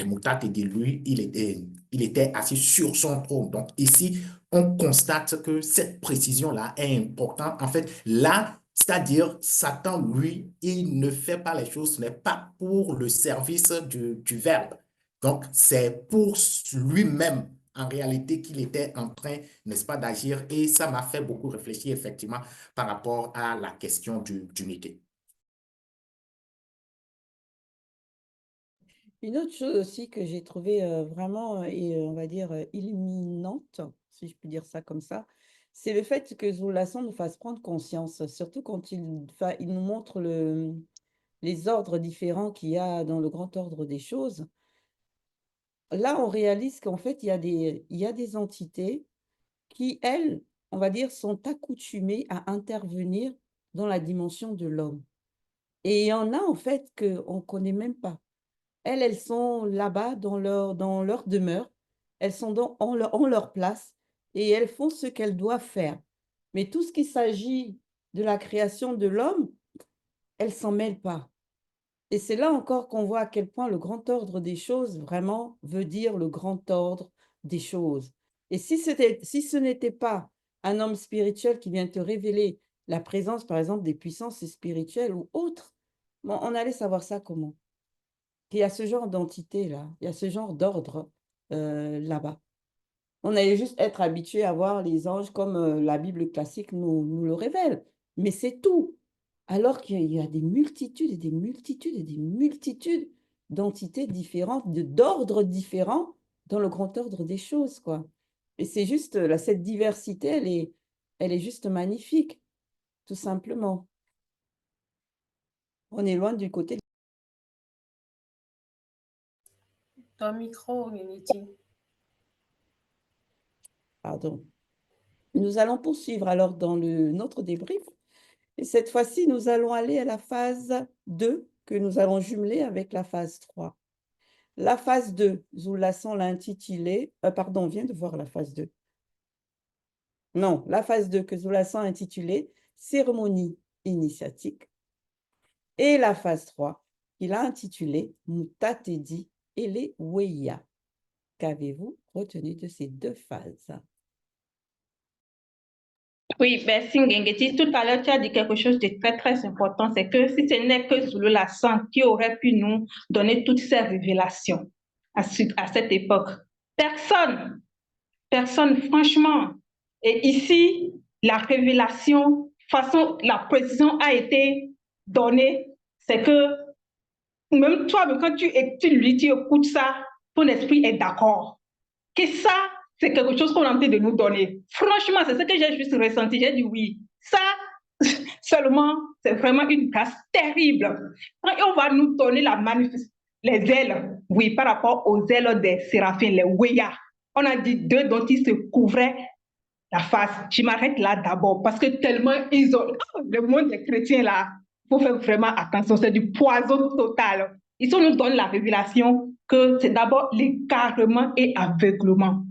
Moutat dit lui, il était assis sur son trône. Donc ici, on constate que cette précision-là est importante. En fait, là, c'est-à-dire, Satan, lui, il ne fait pas les choses, ce n'est pas pour le service du Verbe. Donc, c'est pour lui-même, en réalité, qu'il était en train, n'est-ce pas, d'agir. Et ça m'a fait beaucoup réfléchir, effectivement, par rapport à la question d'unité. Une autre chose aussi que j'ai trouvé vraiment, on va dire, illuminante, si je peux dire ça comme ça, c'est le fait que Zoulassant nous fasse prendre conscience, surtout quand il nous montre les ordres différents qu'il y a dans le grand ordre des choses. Là, on réalise qu'en fait, il y a des entités qui, elles, on va dire, sont accoutumées à intervenir dans la dimension de l'homme. Et il y en a, en fait, qu'on ne connaît même pas. Elles sont là-bas dans leur demeure. Elles sont en leur place et elles font ce qu'elles doivent faire. Mais tout ce qui s'agit de la création de l'homme, elles ne s'en mêlent pas. Et c'est là encore qu'on voit à quel point le grand ordre des choses vraiment veut dire le grand ordre des choses. Et si ce n'était pas un homme spirituel qui vient te révéler la présence, par exemple, des puissances spirituelles ou autres, bon, on allait savoir ça comment? Il y a ce genre d'entité-là, il y a ce genre d'ordre là-bas. On allait juste être habitué à voir les anges comme la Bible classique nous le révèle. Mais c'est tout. Alors qu'il y a des multitudes et des multitudes et des multitudes d'entités différentes, d'ordres différents dans le grand ordre des choses, quoi. Et c'est juste, là, cette diversité, elle est juste magnifique, tout simplement. On est loin du côté. Ton micro, Unity. Pardon. Nous allons poursuivre alors dans notre débrief. Et cette fois-ci, nous allons aller à la phase 2 que nous allons jumeler avec la phase 3. La phase 2, Zoulassant l'a intitulée, pardon, on vient de voir la phase 2. Non, la phase 2 que Zoulassant a intitulée Cérémonie initiatique. Et la phase 3, qu'il a intitulée Mutatedi et les Weya. Qu'avez-vous retenu de ces deux phases? Oui, merci Ngengeti. Tout à l'heure, tu as dit quelque chose de très, très important. C'est que si ce n'est que Zulu Lassang qui aurait pu nous donner toutes ces révélations à cette époque, personne, franchement. Et ici, la révélation, façon, la précision a été donnée. C'est que même toi, quand tu lis, tu écoutes ça, ton esprit est d'accord. Que ça, c'est quelque chose qu'on a envie de nous donner. Franchement, c'est ce que j'ai juste ressenti. J'ai dit oui. Ça, seulement, c'est vraiment une grâce terrible. Quand on va nous donner les ailes, oui, par rapport aux ailes des séraphins, les Weya. On a dit deux dont ils se couvraient la face. Je m'arrête là d'abord parce que tellement ils ont. Le monde des chrétiens là, il faut faire vraiment attention, c'est du poison total. Ils nous donnent la révélation que c'est d'abord l'égarement et aveuglement.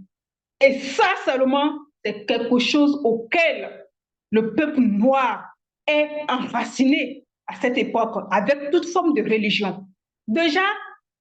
Et ça seulement, c'est quelque chose auquel le peuple noir est enraciné à cette époque, avec toute forme de religion. Déjà,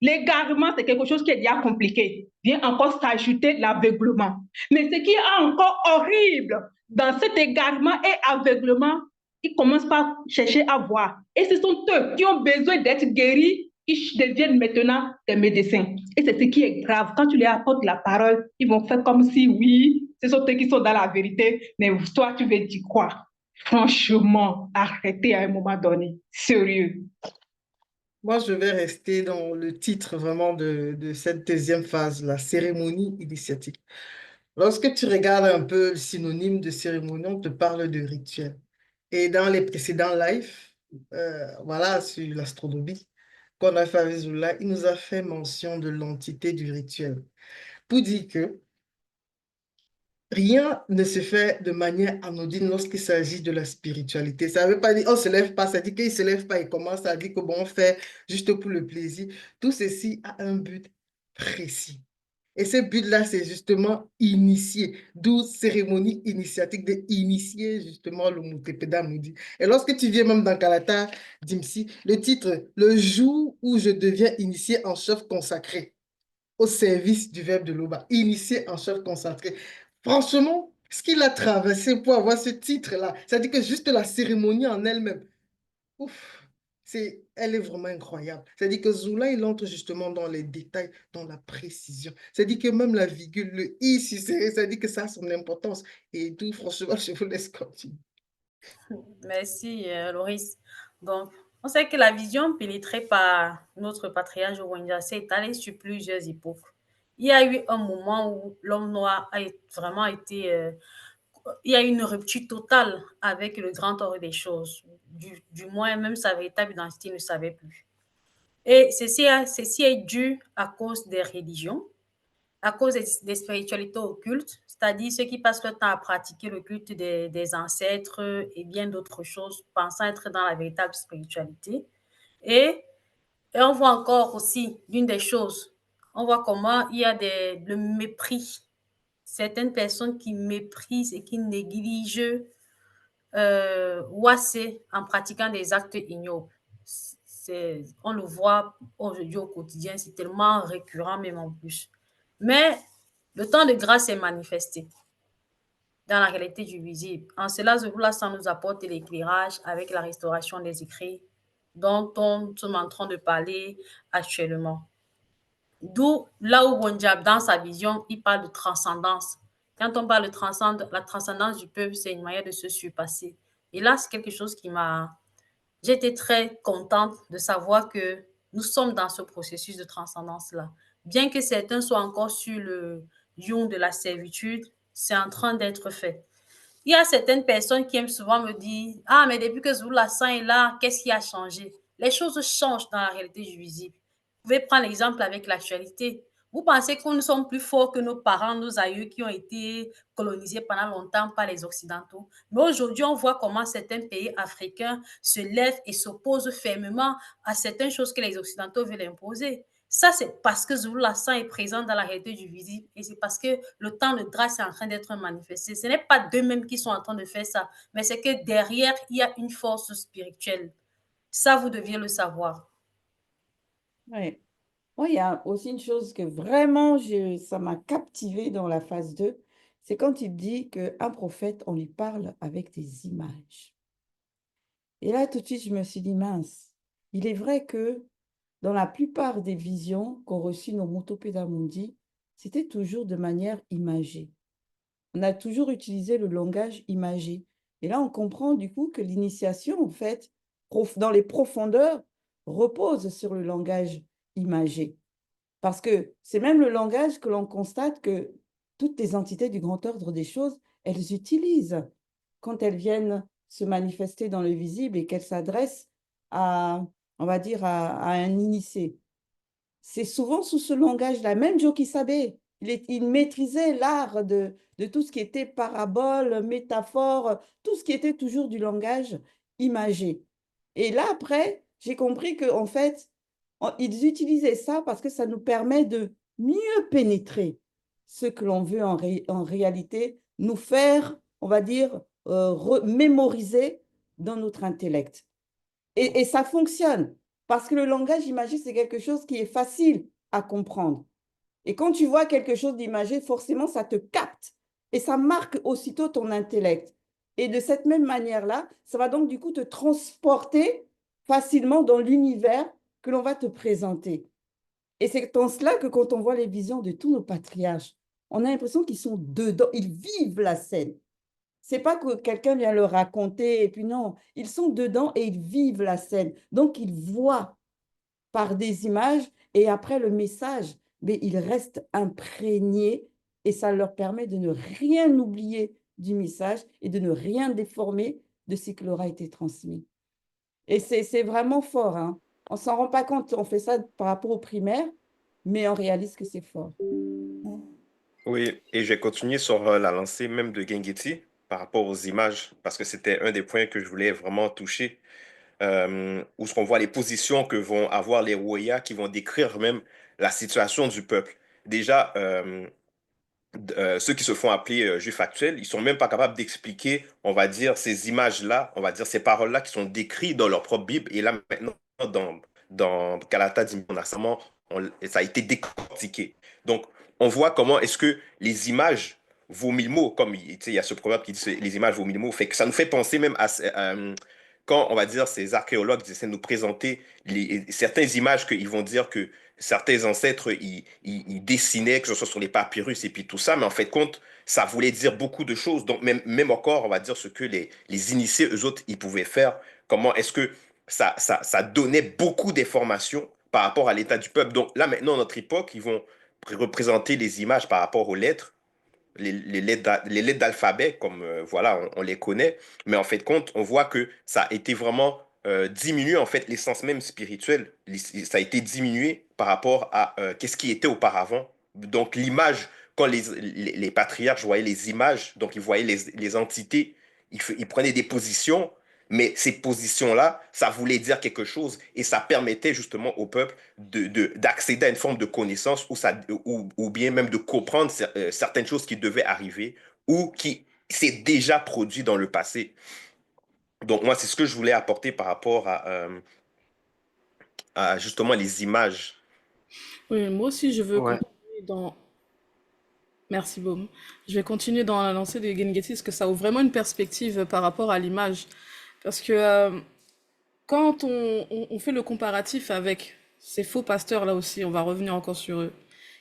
l'égarement, c'est quelque chose qui est déjà compliqué. Vient encore s'ajouter l'aveuglement. Mais ce qui est encore horrible dans cet égarement et aveuglement, ils commencent par chercher à voir. Et ce sont eux qui ont besoin d'être guéris, ils deviennent maintenant des médecins. Et c'est ce qui est grave. Quand tu leur apportes la parole, ils vont faire comme si, oui, ce sont eux qui sont dans la vérité, mais toi, tu veux dire quoi? Franchement, arrêtez à un moment donné. Sérieux. Moi, je vais rester dans le titre vraiment de cette deuxième phase, la cérémonie initiatique. Lorsque tu regardes un peu le synonyme de cérémonie, on te parle de rituel. Et dans les précédents lives, voilà, sur l'astronomie qu'on a fait avec Zoula, il nous a fait mention de l'entité du rituel. Pour dire que rien ne se fait de manière anodine lorsqu'il s'agit de la spiritualité. Ça ne veut pas dire, on ne se lève pas, ça dit qu'il ne se lève pas et commence à dire que bon, on fait juste pour le plaisir. Tout ceci a un but précis. Et ce but-là, c'est justement initier, d'où cérémonie initiatique, de initier justement le Mutepeda Moudi. Et lorsque tu viens même dans Kalata Dimsi, le titre, le jour où je deviens initié en chef consacré au service du verbe de l'Oba, initié en chef consacré. Franchement, ce qu'il a traversé pour avoir ce titre-là, c'est-à-dire que juste la cérémonie en elle-même, ouf, elle est vraiment incroyable. C'est-à-dire que Zoula, il entre justement dans les détails, dans la précision. C'est-à-dire que même la virgule, le i, si c'est-à-dire que ça a son importance. Et tout, franchement, je vous laisse continuer. Merci, Loris. Donc, on sait que la vision pénétrée par notre patriarche Rwanda s'est étalée sur plusieurs époques. Il y a eu un moment où l'homme noir a vraiment été... il y a eu une rupture totale avec le grand ordre des choses. Du moins, même sa véritable identité ne savait plus. Et ceci est dû à cause des religions, à cause des spiritualités occultes, c'est-à-dire ceux qui passent leur temps à pratiquer le culte des ancêtres et bien d'autres choses, pensant être dans la véritable spiritualité. Et, et on voit encore aussi l'une des choses, on voit comment il y a le mépris. Certaines personnes qui méprisent et qui négligent Wassé en pratiquant des actes ignobles. On le voit aujourd'hui au quotidien, c'est tellement récurrent même en plus. Mais le temps de grâce est manifesté dans la réalité du visible. En cela, Zebula sans nous apporte l'éclairage avec la restauration des écrits dont on est en train de parler actuellement. D'où, là où Bonjab, dans sa vision, il parle de transcendance. Quand on parle de la transcendance du peuple, c'est une manière de se surpasser. Et là, c'est quelque chose qui m'a... J'ai été très contente de savoir que nous sommes dans ce processus de transcendance-là. Bien que certains soient encore sur le lion de la servitude, c'est en train d'être fait. Il y a certaines personnes qui aiment souvent me dire « Ah, mais depuis que Zoula San est là, qu'est-ce qui a changé ?» Les choses changent dans la réalité du visible. Vous pouvez prendre l'exemple avec l'actualité. Vous pensez que nous sommes plus forts que nos parents, nos aïeux qui ont été colonisés pendant longtemps par les Occidentaux. Mais aujourd'hui, on voit comment certains pays africains se lèvent et s'opposent fermement à certaines choses que les Occidentaux veulent imposer. Ça, c'est parce que Zulu Sang est présent dans la réalité du visible et c'est parce que le temps de grâce est en train d'être manifesté. Ce n'est pas d'eux-mêmes qui sont en train de faire ça, mais c'est que derrière, il y a une force spirituelle. Ça, vous deviez le savoir. Oui. Moi, il y a aussi une chose que vraiment, ça m'a captivé dans la phase 2, c'est quand il dit qu'un prophète, on lui parle avec des images. Et là, tout de suite, je me suis dit, mince, il est vrai que dans la plupart des visions qu'ont reçues nos Mutopeda Mundi, c'était toujours de manière imagée. On a toujours utilisé le langage imagé. Et là, on comprend du coup que l'initiation, en fait, dans les profondeurs, repose sur le langage imagé. Parce que c'est même le langage que l'on constate que toutes les entités du grand ordre des choses, elles utilisent quand elles viennent se manifester dans le visible et qu'elles s'adressent à, on va dire, à un initié. C'est souvent sous ce langage-là. Même Joki Sabe, il maîtrisait l'art de tout ce qui était parabole, métaphore, tout ce qui était toujours du langage imagé. Et là, après, j'ai compris qu'en fait, ils utilisaient ça parce que ça nous permet de mieux pénétrer ce que l'on veut en réalité nous faire, on va dire, mémoriser dans notre intellect. Et ça fonctionne parce que le langage imagé, c'est quelque chose qui est facile à comprendre. Et quand tu vois quelque chose d'imagé, forcément, ça te capte et ça marque aussitôt ton intellect. Et de cette même manière-là, ça va donc du coup te transporter facilement dans l'univers que l'on va te présenter. Et c'est en cela que quand on voit les visions de tous nos patriarches, on a l'impression qu'ils sont dedans, ils vivent la scène. C'est pas que quelqu'un vient leur raconter et puis non, ils sont dedans et ils vivent la scène. Donc ils voient par des images et après le message, mais ils restent imprégnés et ça leur permet de ne rien oublier du message et de ne rien déformer de ce qui leur a été transmis. Et c'est vraiment fort, hein. On ne s'en rend pas compte, on fait ça par rapport aux primaires, mais on réalise que c'est fort. Oui, et je vais continuer sur la lancée même de Gengeti par rapport aux images, parce que c'était un des points que je voulais vraiment toucher, où ce qu'on voit les positions que vont avoir les Roya qui vont décrire même la situation du peuple. Déjà, ceux qui se font appeler juifs actuels, ils sont même pas capables d'expliquer, on va dire, ces images-là, on va dire ces paroles-là qui sont décrites dans leur propre Bible. Et là, maintenant, dans Galata dit récemment, ça a été décortiqué. Donc, on voit comment est-ce que les images vaut mille mots, comme il y a ce proverbe qui dit les images vaut mille mots, fait que ça nous fait penser même à quand on va dire ces archéologues essaient de nous présenter certaines images qu'ils vont dire que certains ancêtres, ils dessinaient, que ce soit sur les papyrus et puis tout ça, mais en fait, compte, ça voulait dire beaucoup de choses. Donc, même encore, on va dire ce que les initiés, eux autres, ils pouvaient faire. Comment est-ce que ça donnait beaucoup d'informations par rapport à l'état du peuple. Donc, là, maintenant, notre époque, ils vont représenter les images par rapport aux lettres, les lettres d'alphabet, comme voilà, on les connaît, mais en fait, compte, on voit que ça a été vraiment diminué, en fait, l'essence même spirituelle, ça a été diminué par rapport à qu'est-ce qui était auparavant. Donc, l'image, quand les patriarches voyaient les images, donc ils voyaient les entités, ils prenaient des positions, mais ces positions-là, ça voulait dire quelque chose et ça permettait justement au peuple d'accéder à une forme de connaissance ou bien même de comprendre certaines choses qui devaient arriver ou qui s'est déjà produit dans le passé. Donc moi, c'est ce que je voulais apporter par rapport à justement les images. Oui, moi aussi, je veux Ouais. continuer dans... Merci, Baume. Je vais continuer dans la lancée de Gengeti parce que ça ouvre vraiment une perspective par rapport à l'image. Parce que quand on fait le comparatif avec ces faux pasteurs là aussi, on va revenir encore sur eux,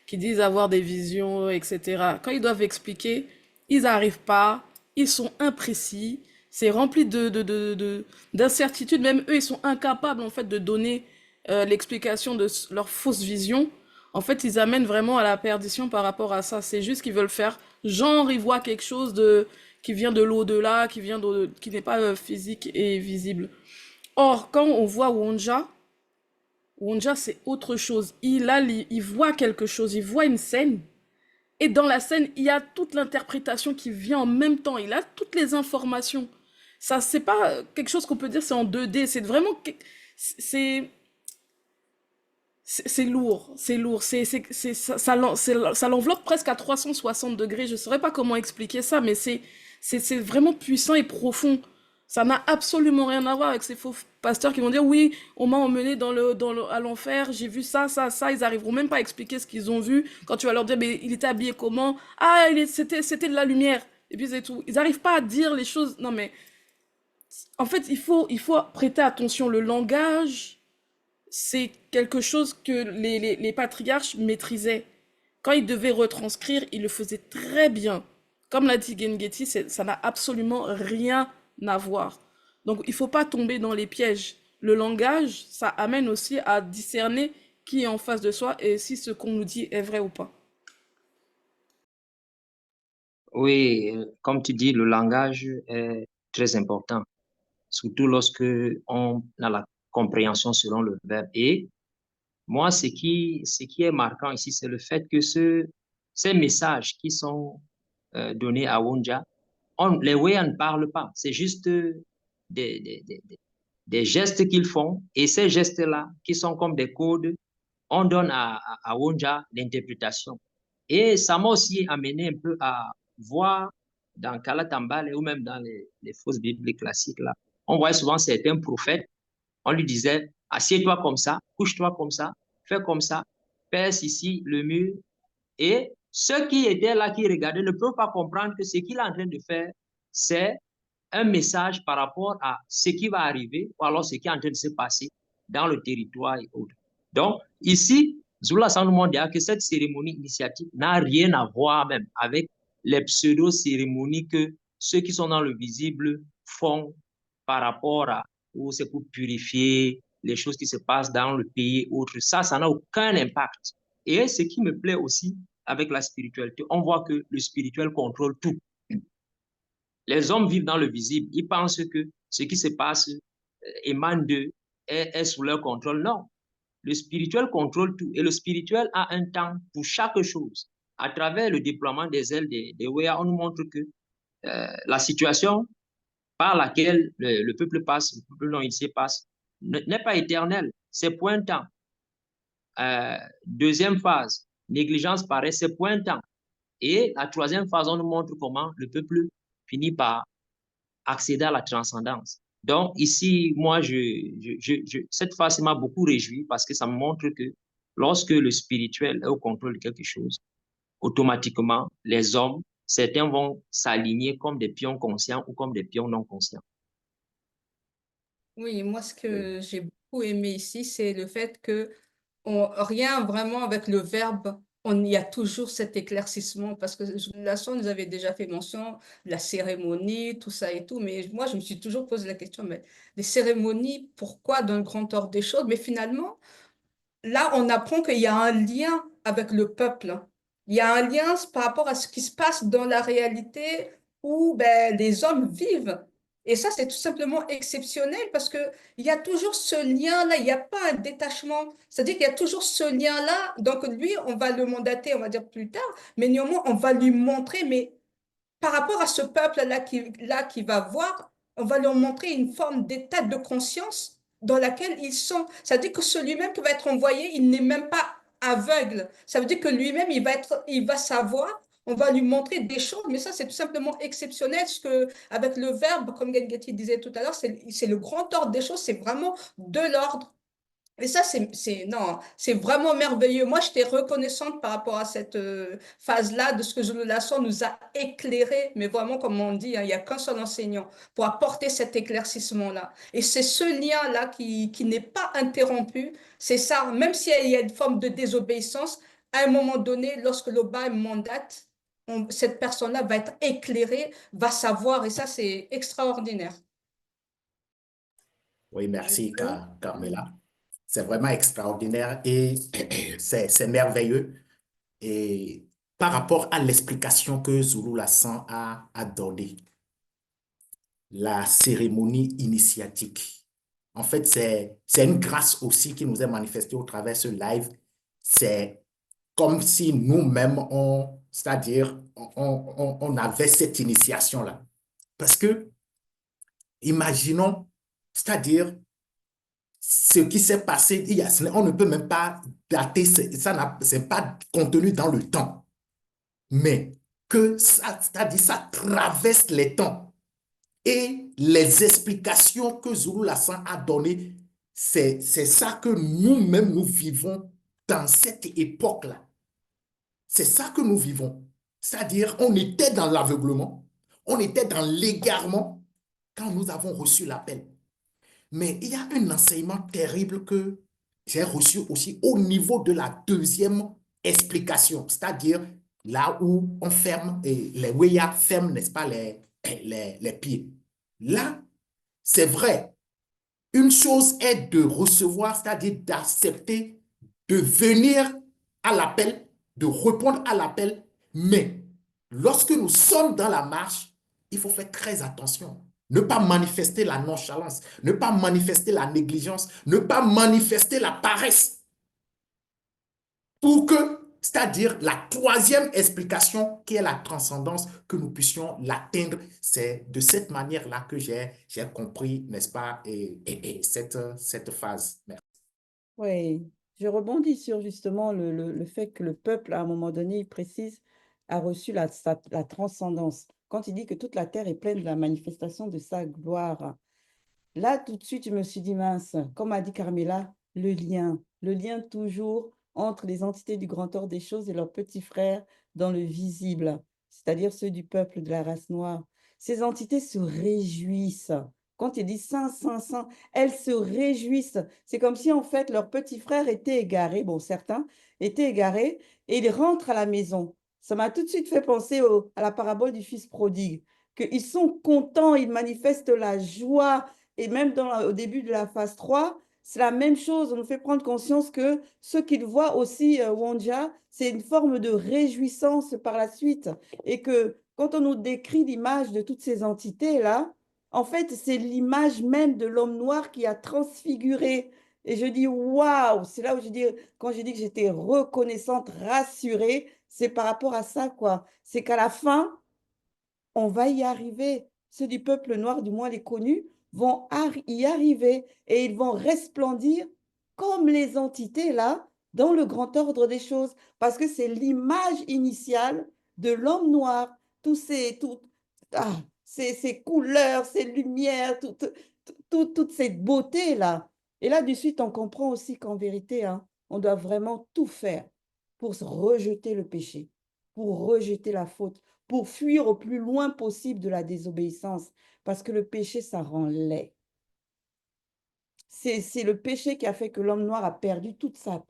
qui disent avoir des visions, etc. Quand ils doivent expliquer, ils n'arrivent pas, ils sont imprécis, c'est rempli d'incertitudes, même eux, ils sont incapables en fait de donner l'explication de leur fausse vision. En fait, ils amènent vraiment à la perdition par rapport à ça. C'est juste qu'ils veulent faire, genre, ils voient quelque chose qui vient de l'au-delà, qui n'est pas physique et visible. Or, quand on voit Wonja, Wonja, c'est autre chose. Il voit quelque chose, il voit une scène. Et dans la scène, il y a toute l'interprétation qui vient en même temps. Il a toutes les informations. Ça, c'est pas quelque chose qu'on peut dire c'est en 2D. C'est vraiment... C'est... C'est lourd, c'est lourd, ça l'enveloppe presque à 360 degrés. Je ne saurais pas comment expliquer ça, mais c'est vraiment puissant et profond. Ça n'a absolument rien à voir avec ces faux pasteurs qui vont dire oui, on m'a emmené à l'enfer, j'ai vu ça, ça, ça. Ils arriveront même pas à expliquer ce qu'ils ont vu. Quand tu vas leur dire, mais il était habillé comment? Ah, c'était de la lumière. Et puis c'est tout. Ils n'arrivent pas à dire les choses. Non, mais en fait, il faut prêter attention. Le langage, c'est quelque chose que les patriarches maîtrisaient. Quand ils devaient retranscrire, ils le faisaient très bien. Comme l'a dit Gengeti, ça n'a absolument rien à voir. Donc il ne faut pas tomber dans les pièges. Le langage, ça amène aussi à discerner qui est en face de soi et si ce qu'on nous dit est vrai ou pas. Oui, comme tu dis, le langage est très important, surtout lorsque on a la compréhension selon le verbe. Et moi, ce qui est marquant ici, c'est le fait que ces messages qui sont donnés à Wonja, les Wéans ne parlent pas. C'est juste des, des, des, des gestes qu'ils font. Et ces gestes-là, qui sont comme des codes, on donne à Wonja l'interprétation. Et ça m'a aussi amené un peu à voir dans Kalatambale ou même dans les fausses Bibles classiques, là, on voit souvent certains prophètes, on lui disait, assieds-toi comme ça, couche-toi comme ça, fais comme ça, perce ici le mur. Et ceux qui étaient là, qui regardaient, ne peuvent pas comprendre que ce qu'il est en train de faire, c'est un message par rapport à ce qui va arriver ou alors ce qui est en train de se passer dans le territoire et autres. Donc, ici, Zula nous montre que cette cérémonie initiatique n'a rien à voir même avec les pseudo-cérémonies que ceux qui sont dans le visible font par rapport à, ou c'est pour purifier les choses qui se passent dans le pays, autres. Ça n'a aucun impact. Et ce qui me plaît aussi avec la spiritualité, on voit que le spirituel contrôle tout. Les hommes vivent dans le visible. Ils pensent que ce qui se passe émane d'eux, est sous leur contrôle. Non. Le spirituel contrôle tout. Et le spirituel a un temps pour chaque chose. à travers le déploiement des ailes des Wea, on nous montre que la situation par laquelle le peuple passe, le peuple non initié passe, n'est pas éternelle, c'est pointant. Deuxième phase, négligence paraît, c'est pointant. Et la troisième phase, on nous montre comment le peuple finit par accéder à la transcendance. Donc ici, moi, cette phase m'a beaucoup réjoui parce que ça me montre que lorsque le spirituel est au contrôle de quelque chose, automatiquement, les hommes, certains vont s'aligner comme des pions conscients ou comme des pions non conscients. Oui, moi, ce que j'ai beaucoup aimé ici, c'est le fait que rien vraiment avec le verbe, il y a toujours cet éclaircissement parce que la sœur nous avait déjà fait mention de la cérémonie, tout ça et tout, mais moi, je me suis toujours posé la question, mais les cérémonies, pourquoi dans le grand ordre des choses? Mais finalement, là, on apprend qu'il y a un lien avec le peuple. Il y a un lien par rapport à ce qui se passe dans la réalité où ben, les hommes vivent. Et ça, c'est tout simplement exceptionnel parce qu'il y a toujours ce lien-là, il n'y a pas un détachement. C'est-à-dire qu'il y a toujours ce lien-là. Donc, lui, on va le mandater, on va dire plus tard, mais néanmoins, on va lui montrer, mais par rapport à ce peuple-là qui va voir, on va leur montrer une forme d'état de conscience dans laquelle ils sont. Ça veut dire que celui-même qui va être envoyé, il n'est même pas aveugle. Ça veut dire que lui-même, il va savoir, on va lui montrer des choses, mais ça, c'est tout simplement exceptionnel, parce que avec le verbe, comme Gengeti disait tout à l'heure, c'est le grand ordre des choses, c'est vraiment de l'ordre. Et ça, non, c'est vraiment merveilleux. Moi, j'étais reconnaissante par rapport à cette phase-là de ce que Zulu Lasson nous a éclairé. Mais vraiment, comme on dit, hein, il n'y a qu'un seul enseignant pour apporter cet éclaircissement-là. Et c'est ce lien-là qui n'est pas interrompu. C'est ça, même s'il y a une forme de désobéissance, à un moment donné, lorsque le bas mandate, cette personne-là va être éclairée, va savoir. Et ça, c'est extraordinaire. Oui, merci, Carmela. C'est vraiment extraordinaire et c'est merveilleux. Et par rapport à l'explication que Zulu Lassan a donnée, la cérémonie initiatique, en fait, c'est une grâce aussi qui nous est manifestée au travers de ce live. C'est comme si nous-mêmes, c'est-à-dire, on avait cette initiation-là. Parce que, imaginons, c'est-à-dire, ce qui s'est passé, on ne peut même pas dater, ça n'est pas contenu dans le temps. Mais que ça, c'est-à-dire, ça traverse les temps. Et les explications que Zulu Lassan a données, c'est ça que nous-mêmes nous vivons dans cette époque-là. C'est ça que nous vivons. C'est-à-dire, on était dans l'aveuglement, on était dans l'égarement quand nous avons reçu l'appel. Mais il y a un enseignement terrible que j'ai reçu aussi au niveau de la deuxième explication, c'est-à-dire là où on ferme, et les Weya ferment, n'est-ce pas, les pieds. Là, c'est vrai, une chose est de recevoir, c'est-à-dire d'accepter, de venir à l'appel, de répondre à l'appel, mais lorsque nous sommes dans la marche, il faut faire très attention. Ne pas manifester la nonchalance, ne pas manifester la négligence, ne pas manifester la paresse. Pour que, c'est-à-dire la troisième explication qui est la transcendance, que nous puissions l'atteindre. C'est de cette manière-là que j'ai compris, n'est-ce pas, et cette phase. Merci. Oui, je rebondis sur justement le fait que le peuple, à un moment donné, il précise, a reçu la transcendance. Quand il dit que toute la terre est pleine de la manifestation de sa gloire. Là, tout de suite, je me suis dit, mince, comme a dit Carmela, le lien toujours entre les entités du grand ordre des choses et leurs petits frères dans le visible, c'est-à-dire ceux du peuple de la race noire. Ces entités se réjouissent. Quand il dit saint, saint, saint, elles se réjouissent. C'est comme si, en fait, leurs petits frères étaient égarés, bon, certains étaient égarés, et ils rentrent à la maison. Ça m'a tout de suite fait penser à la parabole du fils prodigue, qu'ils sont contents, ils manifestent la joie. Et même au début de la phase 3, c'est la même chose. On nous fait prendre conscience que ce qu'ils voient aussi, Wonja, c'est une forme de réjouissance par la suite. Et que quand on nous décrit l'image de toutes ces entités-là, en fait, c'est l'image même de l'homme noir qui a transfiguré. Et je dis, waouh, c'est là où je dis, quand j'ai dit que j'étais reconnaissante, rassurée, c'est par rapport à ça, quoi. C'est qu'à la fin, on va y arriver. Ceux du peuple noir, du moins les connus, vont y arriver et ils vont resplendir comme les entités là, dans le grand ordre des choses, parce que c'est l'image initiale de l'homme noir, ces couleurs, ces lumières, toute cette beauté là. Et là, de suite, on comprend aussi qu'en vérité, hein, on doit vraiment tout faire pour rejeter le péché, pour rejeter la faute, pour fuir au plus loin possible de la désobéissance, parce que le péché, ça rend laid. C'est le péché qui a fait que l'homme noir a perdu toute sa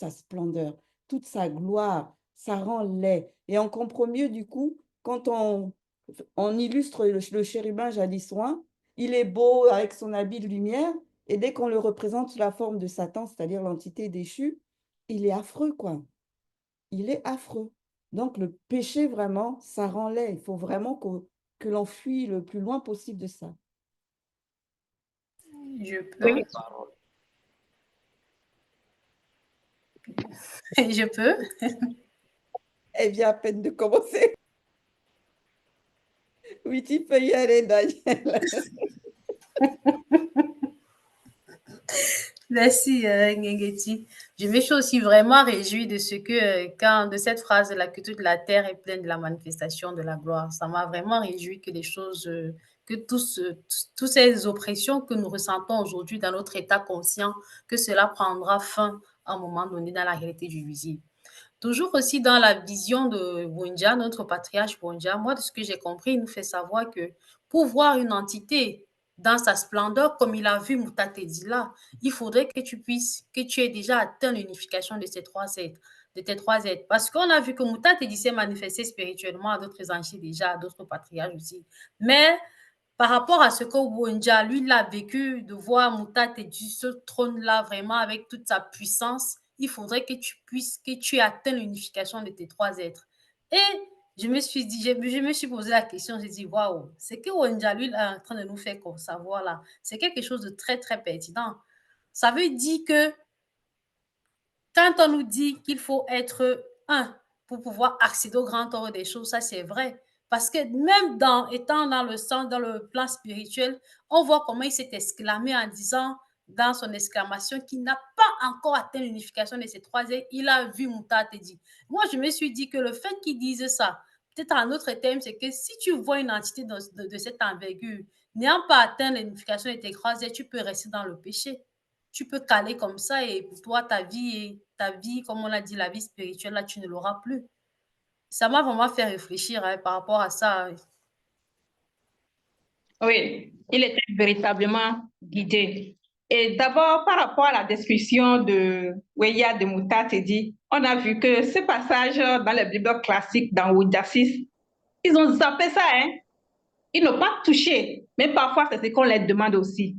splendeur, toute sa gloire. Ça rend laid. Et on comprend mieux du coup quand on illustre le chérubin jadissoin. Il est beau avec son habit de lumière, et dès qu'on le représente sous la forme de Satan, c'est-à-dire l'entité déchue, il est affreux, quoi. Il est affreux. Donc le péché, vraiment, ça rend laid. Il faut vraiment que l'on fuit le plus loin possible de ça. Je peux. Oui. Je peux. Elle vient à peine de commencer. Oui, tu peux y aller, Daniel. Merci, Ngengeti. Je me suis aussi vraiment réjouie de ce que, de cette phrase-là, que toute la terre est pleine de la manifestation de la gloire. Ça m'a vraiment réjoui que les choses, que toutes ces oppressions que nous ressentons aujourd'hui dans notre état conscient, que cela prendra fin à un moment donné dans la réalité du visible. Toujours aussi dans la vision de Bunja, notre patriarche Bunja, moi, de ce que j'ai compris, il nous fait savoir que pour voir une entité dans sa splendeur, comme il a vu Moutatedi là, il faudrait que tu aies déjà atteint l'unification de ces trois êtres, de tes trois êtres. Parce qu'on a vu que Moutatedi s'est manifesté spirituellement à d'autres anges déjà, à d'autres patriarches aussi. Mais par rapport à ce que Bunja, lui, l'a vécu, de voir Moutatedi, ce trône-là, vraiment avec toute sa puissance, il faudrait que tu atteignes l'unification de tes trois êtres. Et je me suis posé la question, j'ai dit, waouh, c'est que Wenja, lui, est en train de nous faire savoir là, c'est quelque chose de très, très pertinent. Ça veut dire que quand on nous dit qu'il faut être un pour pouvoir accéder au grand ordre des choses, ça c'est vrai. Parce que même étant dans le sens, dans le plan spirituel, on voit comment il s'est exclamé en disant dans son exclamation qu'il n'a pas encore atteint l'unification de ces trois êtres. Il a vu Mouta te dit. Moi, je me suis dit que le fait qu'il dise ça, peut-être un autre terme, c'est que si tu vois une entité de cette envergure, n'ayant pas atteint l'unification de tes trois êtres, tu peux rester dans le péché. Tu peux caler comme ça et pour toi, ta vie, comme on l'a dit, la vie spirituelle, là, tu ne l'auras plus. Ça m'a vraiment fait réfléchir par rapport à ça. Oui, il était véritablement guidé. Et d'abord, par rapport à la description de Weya de Moutatedi, on a vu que ce passage dans la Bible classique, dans Oudasis, ils ont zappé ça, hein? Ils n'ont pas touché, mais parfois c'est ce qu'on leur demande aussi.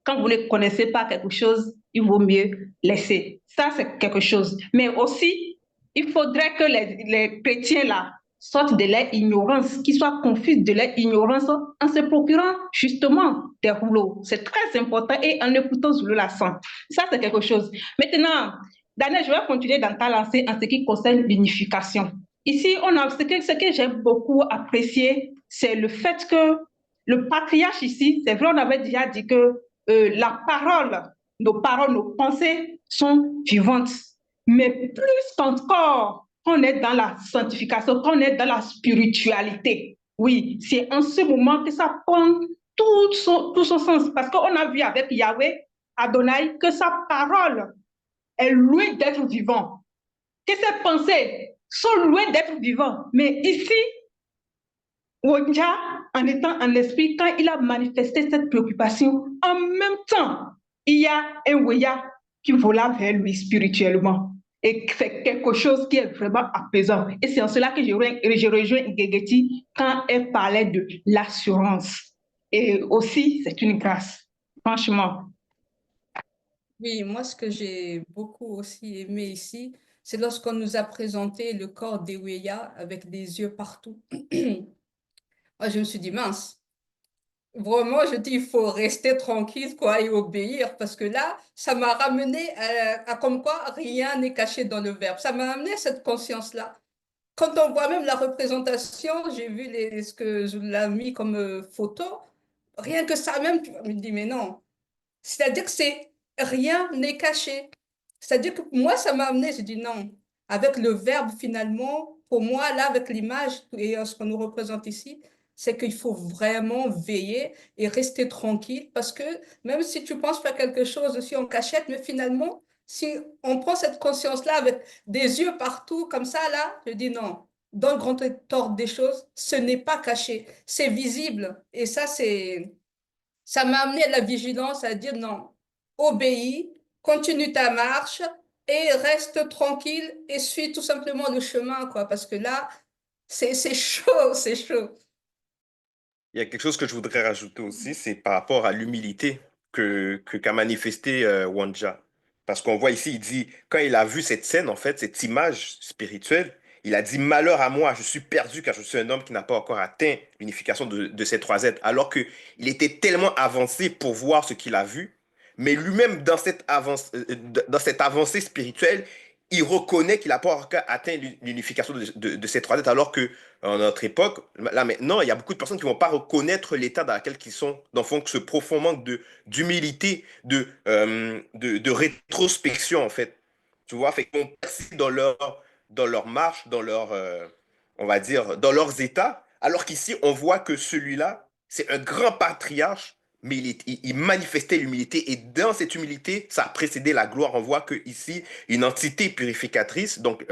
Quand vous ne connaissez pas quelque chose, il vaut mieux laisser. Ça, c'est quelque chose. Mais aussi, il faudrait que les chrétiens là sortent de leur ignorance, qu'ils soient confus de leur ignorance en se procurant justement des rouleaux. C'est très important et en écoutant Zulu Lassan. Ça, c'est quelque chose. Maintenant, Daniel, je vais continuer dans ta lancée en ce qui concerne l'unification. Ici, ce que j'ai beaucoup apprécié, c'est le fait que le patriarche ici, c'est vrai, on avait déjà dit que la parole, nos pensées sont vivantes. Mais plus encore, qu'on est dans la sanctification, qu'on est dans la spiritualité. Oui, c'est en ce moment que ça prend tout son sens. Parce qu'on a vu avec Yahweh, Adonai, que sa parole est loin d'être vivante. Que ses pensées sont loin d'être vivantes. Mais ici, Wonja, en étant en esprit, quand il a manifesté cette préoccupation, en même temps, il y a un Weya qui vola vers lui spirituellement. Et c'est quelque chose qui est vraiment apaisant. Et c'est en cela que je rejoins Ngegeti quand elle parlait de l'assurance. Et aussi, c'est une grâce, franchement. Oui, moi, ce que j'ai beaucoup aussi aimé ici, c'est lorsqu'on nous a présenté le corps d'Eweya avec des yeux partout. Moi, je me suis dit, mince, vraiment, je dis, il faut rester tranquille, quoi, et obéir, parce que là, ça m'a ramené à comme quoi rien n'est caché dans le verbe. Ça m'a amené à cette conscience-là. quand on voit même la représentation, j'ai vu ce que je l'ai mis comme photo, rien que ça même, tu me dis, mais non. C'est-à-dire que rien n'est caché. C'est-à-dire que moi, ça m'a amené, j'ai dit non. Avec le verbe, finalement, pour moi, là, avec l'image et ce qu'on nous représente ici, c'est qu'il faut vraiment veiller et rester tranquille parce que même si tu penses faire quelque chose aussi en cachette, mais finalement, si on prend cette conscience-là avec des yeux partout, comme ça, là, je dis non. Dans le grand ordre des choses, ce n'est pas caché, c'est visible. Et ça m'a amené à la vigilance, à dire non, obéis, continue ta marche et reste tranquille et suis tout simplement le chemin, quoi, parce que là, c'est chaud, c'est chaud. Il y a quelque chose que je voudrais rajouter aussi, c'est par rapport à l'humilité qu'a manifesté Wanja. Parce qu'on voit ici, il dit, quand il a vu cette scène, en fait, cette image spirituelle, il a dit, malheur à moi, je suis perdu car je suis un homme qui n'a pas encore atteint l'unification de ces trois êtres. Alors qu'il était tellement avancé pour voir ce qu'il a vu, mais lui-même, dans cette avancée spirituelle, il reconnaît qu'il n'a pas encore atteint l'unification de ces trois êtres, alors que en notre époque, là maintenant, il y a beaucoup de personnes qui ne vont pas reconnaître l'état dans lequel ils sont, dans le fond, ce profond manque d'humilité, de rétrospection, en fait. Tu vois, fait qu'ils vont percer dans leur marche, on va dire, dans leurs états, alors qu'ici, on voit que celui-là, c'est un grand patriarche, mais il manifestait l'humilité, et dans cette humilité, ça a précédé la gloire. On voit que ici, une entité purificatrice, donc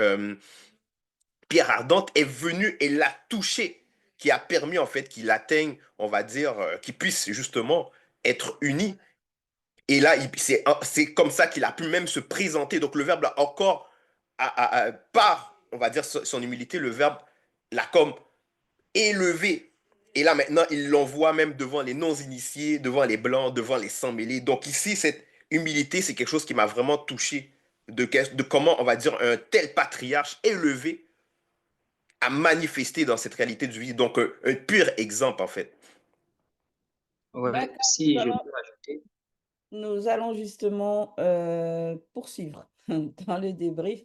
Pierre Ardente est venu et l'a touché, qui a permis en fait qu'il atteigne, on va dire, qu'il puisse justement être uni. Et là, c'est comme ça qu'il a pu même se présenter. Donc le Verbe l'a encore, par, on va dire, son humilité, le Verbe l'a comme élevé. Et là maintenant, il l'envoie même devant les non-initiés, devant les blancs, devant les sans-mêlés. Donc ici, cette humilité, c'est quelque chose qui m'a vraiment touché, de comment, on va dire, un tel patriarche élevé à manifester dans cette réalité du vie. Donc, un pur exemple, en fait. Ouais, D'accord, si je peux ajouter. nous allons justement poursuivre dans le débrief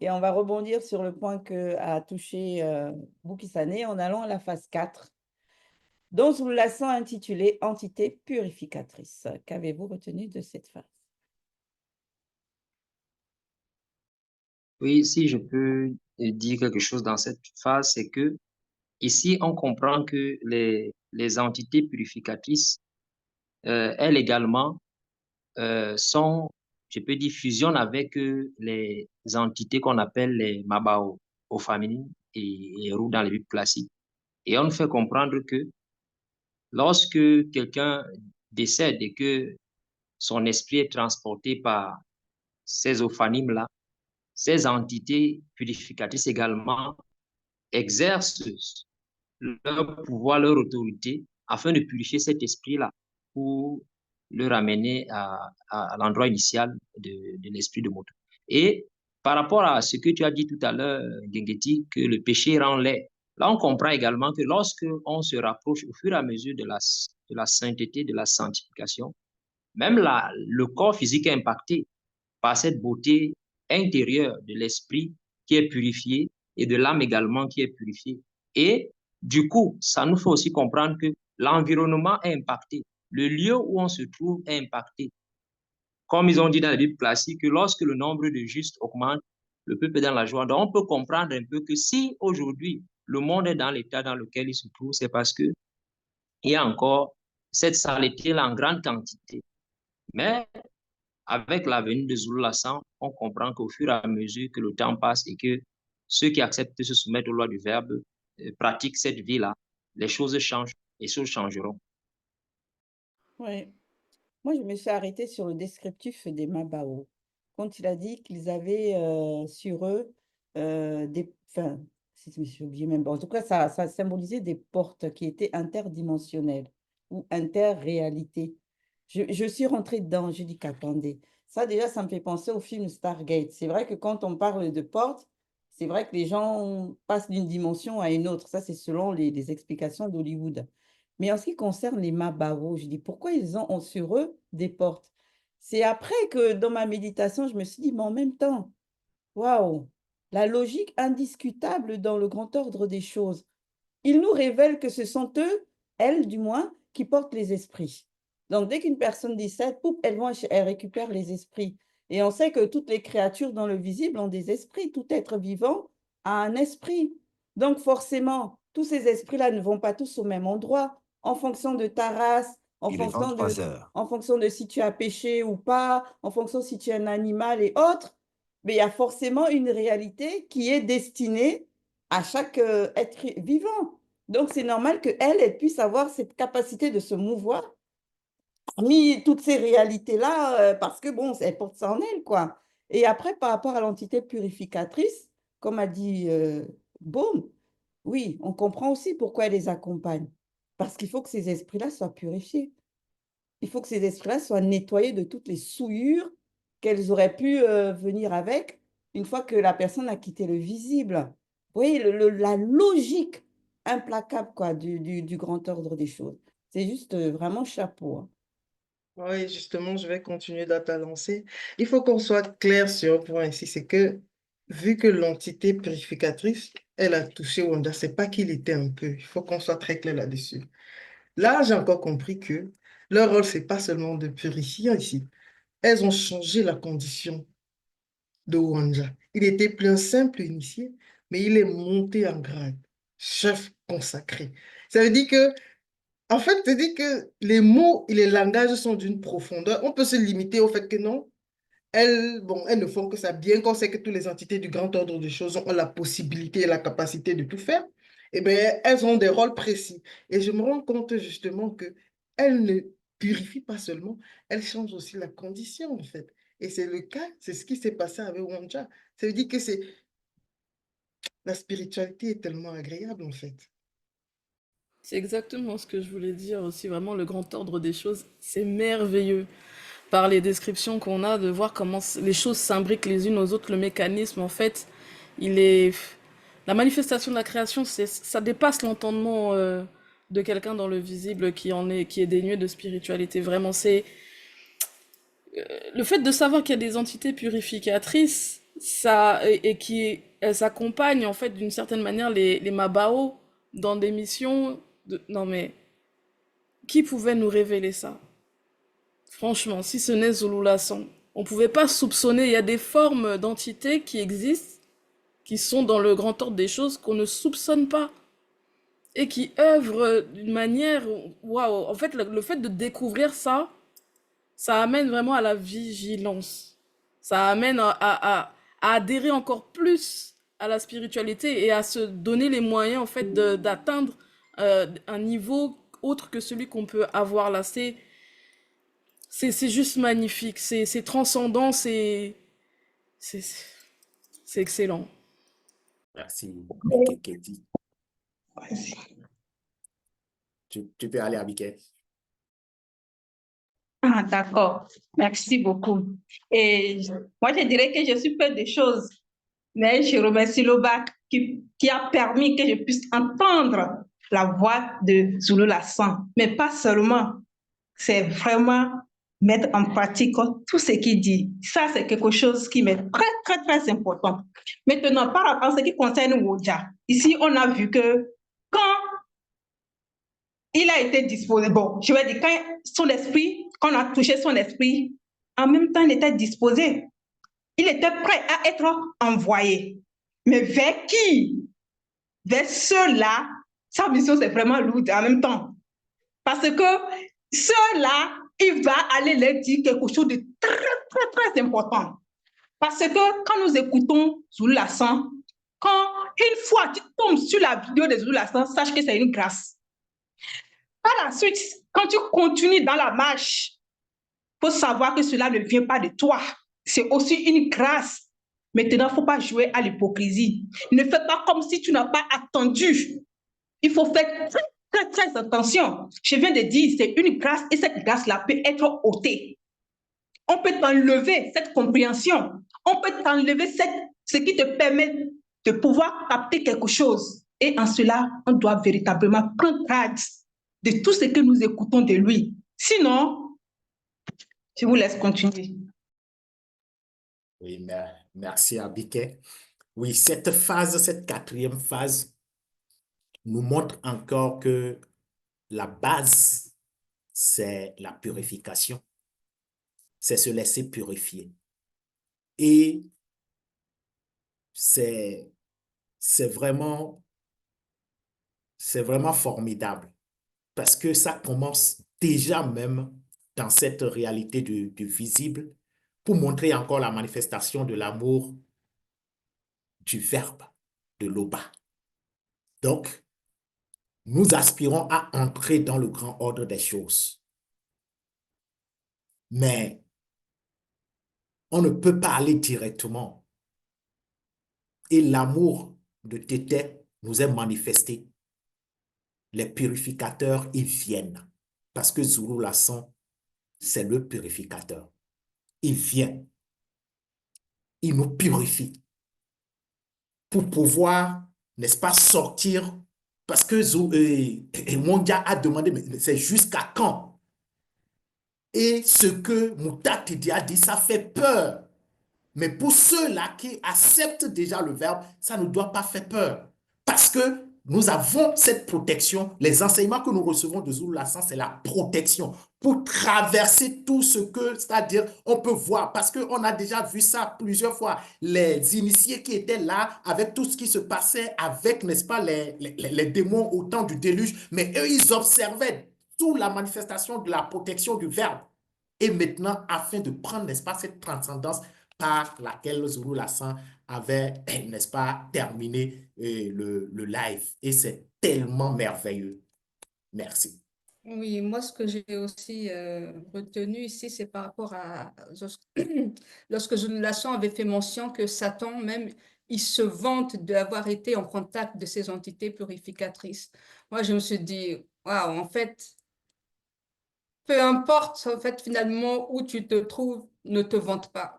et on va rebondir sur le point que a touché Bouki Sané en allant à la phase 4, dont nous la sent intitulée Entité purificatrice. Qu'avez-vous retenu de cette phase? Oui, si je peux dire quelque chose dans cette phase, c'est que ici, on comprend que les entités purificatrices, elles également, sont, je peux dire, fusionnent avec les entités qu'on appelle les Mabao au féminin et Rou dans les Bibles classiques. Et on nous fait comprendre que lorsque quelqu'un décède et que son esprit est transporté par ces ophanimes-là, ces entités purificatrices également exercent leur pouvoir, leur autorité, afin de purifier cet esprit-là pour le ramener à l'endroit initial de l'esprit de moto. Et par rapport à ce que tu as dit tout à l'heure, Gengeti, que le péché rend laid, là on comprend également que lorsque on se rapproche au fur et à mesure de la sainteté, de la sanctification, même le corps physique est impacté par cette beauté intérieure de l'esprit qui est purifié et de l'âme également qui est purifiée. Et du coup, ça nous fait aussi comprendre que l'environnement est impacté, le lieu où on se trouve est impacté. Comme ils ont dit dans la Bible classique, que lorsque le nombre de justes augmente, le peuple est dans la joie. Donc on peut comprendre un peu que si aujourd'hui le monde est dans l'état dans lequel il se trouve, c'est parce que il y a encore cette saleté-là en grande quantité. Mais avec la venue de Zulu Lassan, on comprend qu'au fur et à mesure que le temps passe et que ceux qui acceptent de se soumettre aux lois du Verbe pratiquent cette vie-là, les choses changent et choses changeront. Oui. Moi, je me suis arrêtée sur le descriptif des Mabao. Quand il a dit qu'ils avaient sur eux des... Enfin, si je me suis oublié même. Bon, en tout cas, ça symbolisait des portes qui étaient interdimensionnelles ou interréalités. Je suis rentrée dedans, j'ai dit qu'attendez. Ça, déjà, ça me fait penser au film Stargate. C'est vrai que quand on parle de portes, c'est vrai que les gens passent d'une dimension à une autre. Ça, c'est selon les explications d'Hollywood. Mais en ce qui concerne les Mabao, je dis pourquoi ils ont sur eux des portes? C'est après que dans ma méditation, je me suis dit, mais en même temps, waouh, la logique indiscutable dans le grand ordre des choses. Il nous révèle que ce sont eux, elles du moins, qui portent les esprits. Donc, dès qu'une personne décède, elle récupère les esprits. Et on sait que toutes les créatures dans le visible ont des esprits. Tout être vivant a un esprit. Donc, forcément, tous ces esprits-là ne vont pas tous au même endroit. En fonction de ta race, en fonction de si tu as péché ou pas, en fonction si tu es un animal et autres, mais il y a forcément une réalité qui est destinée à chaque être vivant. Donc, c'est normal qu'elle puisse avoir cette capacité de se mouvoir parmi toutes ces réalités-là, parce que, bon, elle porte ça en elle, quoi. Et après, par rapport à l'entité purificatrice, comme a dit Baume, oui, on comprend aussi pourquoi elle les accompagne. Parce qu'il faut que ces esprits-là soient purifiés. Il faut que ces esprits-là soient nettoyés de toutes les souillures qu'elles auraient pu venir avec une fois que la personne a quitté le visible. Vous voyez, la logique implacable quoi, du grand ordre des choses. C'est juste vraiment chapeau. Hein. Oui, justement, je vais continuer dans ta lancée. Il faut qu'on soit clair sur un point ici, c'est que vu que l'entité purificatrice, elle a touché Wanda, c'est pas qu'il était un peu. Il faut qu'on soit très clair là-dessus. Là, j'ai encore compris que leur rôle, c'est pas seulement de purifier ici. Elles ont changé la condition de Wanda. Il était plus un simple initié, mais il est monté en grade, chef consacré. Ça veut dire que en fait, tu dis que les mots et les langages sont d'une profondeur. On peut se limiter au fait que non, elles ne font que ça. Bien qu'on sait que toutes les entités du grand ordre des choses ont la possibilité et la capacité de tout faire, eh bien, elles ont des rôles précis. Et je me rends compte justement que elles ne purifient pas seulement, elles changent aussi la condition, en fait. Et c'est le cas, c'est ce qui s'est passé avec Wanja. Ça veut dire que la spiritualité est tellement agréable, en fait. C'est exactement ce que je voulais dire aussi, vraiment le grand ordre des choses, c'est merveilleux. Par les descriptions qu'on a, de voir comment les choses s'imbriquent les unes aux autres, le mécanisme, en fait, il est... La manifestation de la création, ça dépasse l'entendement de quelqu'un dans le visible qui est dénué de spiritualité. Vraiment, c'est... Le fait de savoir qu'il y a des entités purificatrices, elles accompagnent, en fait, d'une certaine manière, les Mabao dans des missions... Non mais, qui pouvait nous révéler ça? Franchement, si ce n'est Zululassan, on pouvait pas soupçonner. Il y a des formes d'entités qui existent, qui sont dans le grand ordre des choses qu'on ne soupçonne pas et qui œuvrent d'une manière. Waouh! En fait, le fait de découvrir ça, ça amène vraiment à la vigilance. Ça amène à adhérer encore plus à la spiritualité et à se donner les moyens en fait d'atteindre un niveau autre que celui qu'on peut avoir là. C'est juste magnifique, c'est transcendant, c'est excellent. Merci, Bekekedi. Tu peux aller à Biké. Ah, d'accord. Merci beaucoup. Et moi, je dirais que je suis peu de choses, mais je remercie l'OBAC qui a permis que je puisse entendre la voix de Zululassan. Mais pas seulement, c'est vraiment mettre en pratique tout ce qu'il dit. Ça, c'est quelque chose qui m'est très, très, très important. Maintenant, par rapport à ce qui concerne Wodja, ici, on a vu que quand il a été disposé, bon, je vais dire, quand on a touché son esprit, en même temps, il était disposé. Il était prêt à être envoyé. Mais vers qui? Vers ceux-là, sa mission, c'est vraiment lourde en même temps. Parce que ceux-là, il va aller leur dire quelque chose de très, très, très important. Parce que quand nous écoutons Zululassan, quand une fois tu tombes sur la vidéo de Zululassan, sache que c'est une grâce. Par la suite, quand tu continues dans la marche, il faut savoir que cela ne vient pas de toi. C'est aussi une grâce. Maintenant, il ne faut pas jouer à l'hypocrisie. Ne fais pas comme si tu n'as pas attendu. Il faut faire très, très, très attention. Je viens de dire, c'est une grâce et cette grâce-là peut être ôtée. On peut t'enlever cette compréhension. On peut t'enlever ce qui te permet de pouvoir capter quelque chose. Et en cela, on doit véritablement prendre garde de tout ce que nous écoutons de lui. Sinon, je vous laisse continuer. Oui, merci à Biké. Oui, cette phase, cette quatrième phase nous montre encore que la base, c'est la purification, c'est se laisser purifier. Et c'est c'est vraiment, c'est vraiment formidable parce que ça commence déjà même dans cette réalité du visible pour montrer encore la manifestation de l'amour du Verbe, de l'Oba. Donc, nous aspirons à entrer dans le grand ordre des choses. Mais on ne peut pas aller directement. Et l'amour de Tété nous est manifesté. Les purificateurs, ils viennent. Parce que Zulu Lasson, c'est le purificateur. Il vient. Il nous purifie pour pouvoir, n'est-ce pas, sortir. Parce que Mondia a demandé, mais c'est jusqu'à quand? Et ce que Moutatidi a dit, ça fait peur. Mais pour ceux-là qui acceptent déjà le verbe, ça ne doit pas faire peur. Parce que nous avons cette protection. Les enseignements que nous recevons de Zulu Lassan, c'est la protection pour traverser tout ce que, c'est-à-dire, on peut voir. Parce qu'on a déjà vu ça plusieurs fois. Les initiés qui étaient là avec tout ce qui se passait avec, n'est-ce pas, les démons au temps du déluge. Mais eux, ils observaient toute la manifestation de la protection du verbe. Et maintenant, afin de prendre, n'est-ce pas, cette transcendance par laquelle Zulu Lassan avait, n'est-ce pas, terminé le live. Et c'est tellement merveilleux. Merci. Oui, moi, ce que j'ai aussi retenu ici, c'est par rapport à lorsque Lasson avait fait mention que Satan, même, il se vante d'avoir été en contact de ces entités purificatrices. Moi, je me suis dit, waouh, en fait, peu importe, en fait, finalement, où tu te trouves, ne te vante pas.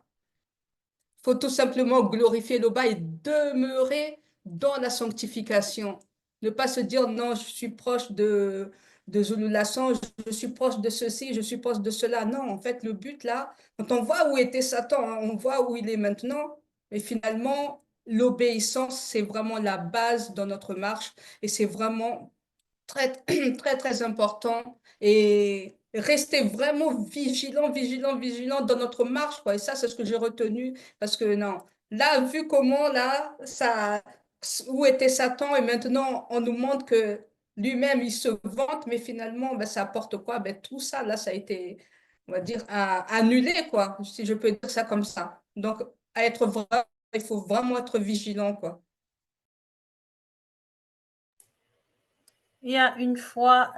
Il faut tout simplement glorifier le bas et demeurer dans la sanctification. Ne pas se dire, non, je suis proche de Zulu Lasson, je suis proche de ceci, je suis proche de cela. Non, en fait, le but là, quand on voit où était Satan, hein, on voit où il est maintenant, mais finalement, l'obéissance, c'est vraiment la base dans notre marche et c'est vraiment très, très, très important. Et rester vraiment vigilant, vigilant, vigilant dans notre marche, quoi. Et ça, c'est ce que j'ai retenu parce que non, là, vu comment, là, ça, où était Satan et maintenant, on nous montre que lui-même, il se vante, mais finalement, ben, ça apporte quoi? Ben, tout ça, là, ça a été, on va dire, annulé, quoi, si je peux dire ça comme ça. Donc, à être vraiment, il faut vraiment être vigilant, quoi. Il y a une fois,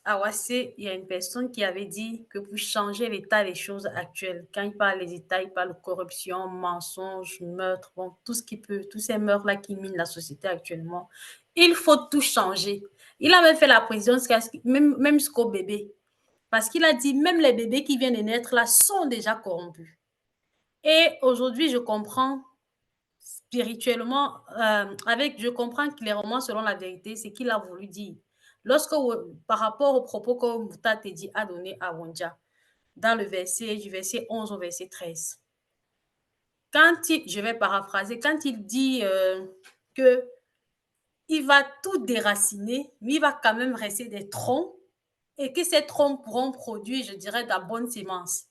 à Wassé, il y a une personne qui avait dit que pour changer l'état des choses actuelles, quand il parle des états, il parle de corruption, mensonge, meurtre, bon, tout ce qui peut, tous ces meurtres-là qui minent la société actuellement, il faut tout changer. Il a même fait la précision, même jusqu'au bébé. Parce qu'il a dit, même les bébés qui viennent de naître là sont déjà corrompus. Et aujourd'hui, je comprends spirituellement, je comprends clairement selon la vérité ce qu'il a voulu dire. Par rapport au propos que Mouta Tedi a donné à Wonja, dans le verset, du verset 11 au verset 13, je vais paraphraser, quand il dit que il va tout déraciner, mais il va quand même rester des troncs et que ces troncs pourront produire, je dirais, de la bonne sémence.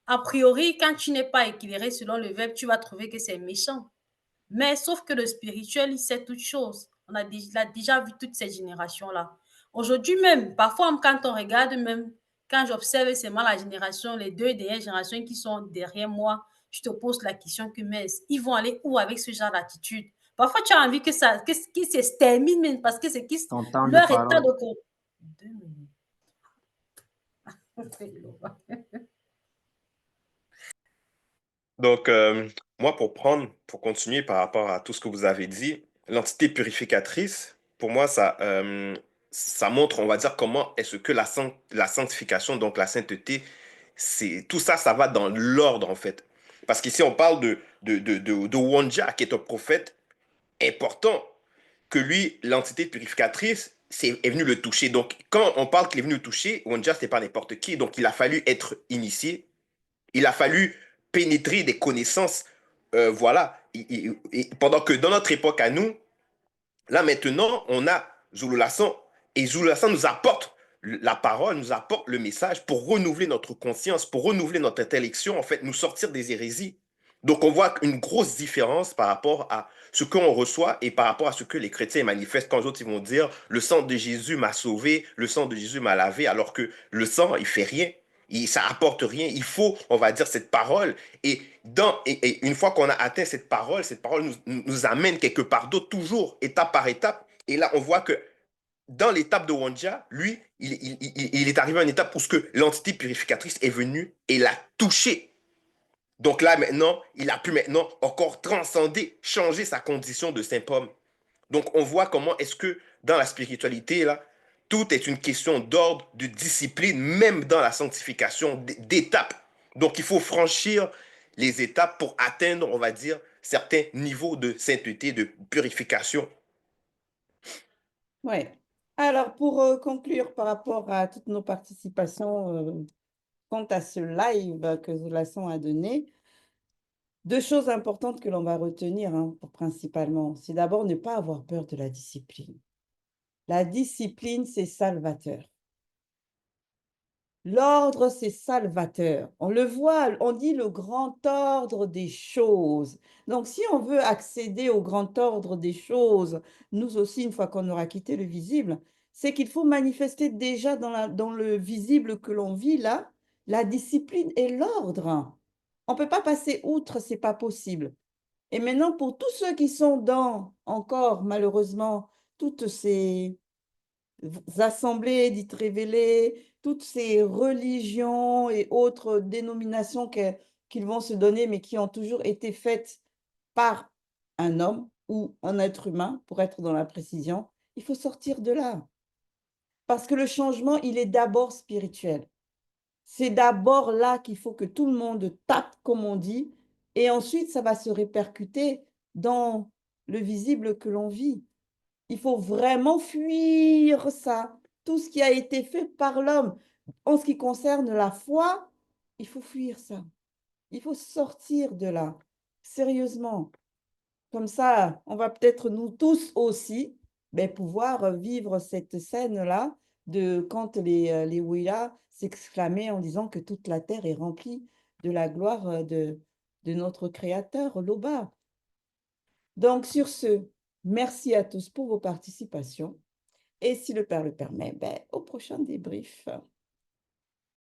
A priori, quand tu n'es pas éclairé selon le verbe, tu vas trouver que c'est méchant. Mais sauf que le spirituel, il sait toutes choses. On a déjà vu toutes ces générations-là. Aujourd'hui même, parfois quand on regarde même, quand j'observe seulement la génération, les deux dernières générations qui sont derrière moi, je te pose la question que mais ils vont aller où avec ce genre d'attitude? Parfois, tu as envie que ça, qu'ils se termine même parce que c'est Ton temps de leur état parole. de... 2 minutes. Donc, moi, pour continuer par rapport à tout ce que vous avez dit, l'entité purificatrice, pour moi, ça montre, on va dire, comment est-ce que la sanctification, donc la sainteté, tout ça, ça va dans l'ordre, en fait. Parce qu'ici, on parle de Wonja, qui est un prophète important, que lui, l'entité purificatrice, est venue le toucher. Donc, quand on parle qu'il est venu le toucher, Wonja, ce n'est pas n'importe qui. Donc, il a fallu être initié. Il a fallu pénétrer des connaissances voilà. Pendant que dans notre époque à nous, là maintenant, on a Zululassan et Zululassan nous apporte la parole, nous apporte le message pour renouveler notre conscience, pour renouveler notre intellection, en fait, nous sortir des hérésies. Donc on voit une grosse différence par rapport à ce qu'on reçoit et par rapport à ce que les chrétiens manifestent quand d'autres ils vont dire le sang de Jésus m'a sauvé, le sang de Jésus m'a lavé, alors que le sang, il fait rien. Ça apporte rien. Il faut, on va dire, cette parole. Et une fois qu'on a atteint cette parole nous amène quelque part d'autre, toujours étape par étape. Et là, on voit que dans l'étape de Wanja, lui, il est arrivé à une étape où l'entité purificatrice est venue et l'a touché. Donc là, maintenant, il a pu maintenant encore transcender, changer sa condition de Saint-Homme. Donc on voit comment est-ce que dans la spiritualité, là, tout est une question d'ordre, de discipline, même dans la sanctification, d'étapes. Donc il faut franchir les étapes pour atteindre, on va dire, certains niveaux de sainteté, de purification. Oui. Alors, pour conclure par rapport à toutes nos participations quant à ce live que Zululassan a donné, deux choses importantes que l'on va retenir principalement, c'est d'abord ne pas avoir peur de la discipline. La discipline, c'est salvateur. L'ordre, c'est salvateur. On le voit, on dit le grand ordre des choses. Donc, si on veut accéder au grand ordre des choses, nous aussi, une fois qu'on aura quitté le visible, c'est qu'il faut manifester déjà dans le visible que l'on vit là, la discipline et l'ordre. On ne peut pas passer outre, ce n'est pas possible. Et maintenant, pour tous ceux qui sont dans, encore malheureusement, toutes ces assemblées dites révélées, toutes ces religions et autres dénominations qu'ils vont se donner, mais qui ont toujours été faites par un homme ou un être humain, pour être dans la précision, il faut sortir de là. Parce que le changement, il est d'abord spirituel. C'est d'abord là qu'il faut que tout le monde tape, comme on dit, et ensuite, ça va se répercuter dans le visible que l'on vit. Il faut vraiment fuir ça. Tout ce qui a été fait par l'homme. En ce qui concerne la foi, il faut fuir ça. Il faut sortir de là. Sérieusement. Comme ça, on va peut-être nous tous aussi pouvoir vivre cette scène-là de quand les Ouïlas s'exclamaient en disant que toute la terre est remplie de la gloire de notre Créateur, l'Oba. Donc, sur ce, merci à tous pour vos participations. Et si le Père le permet, au prochain débrief.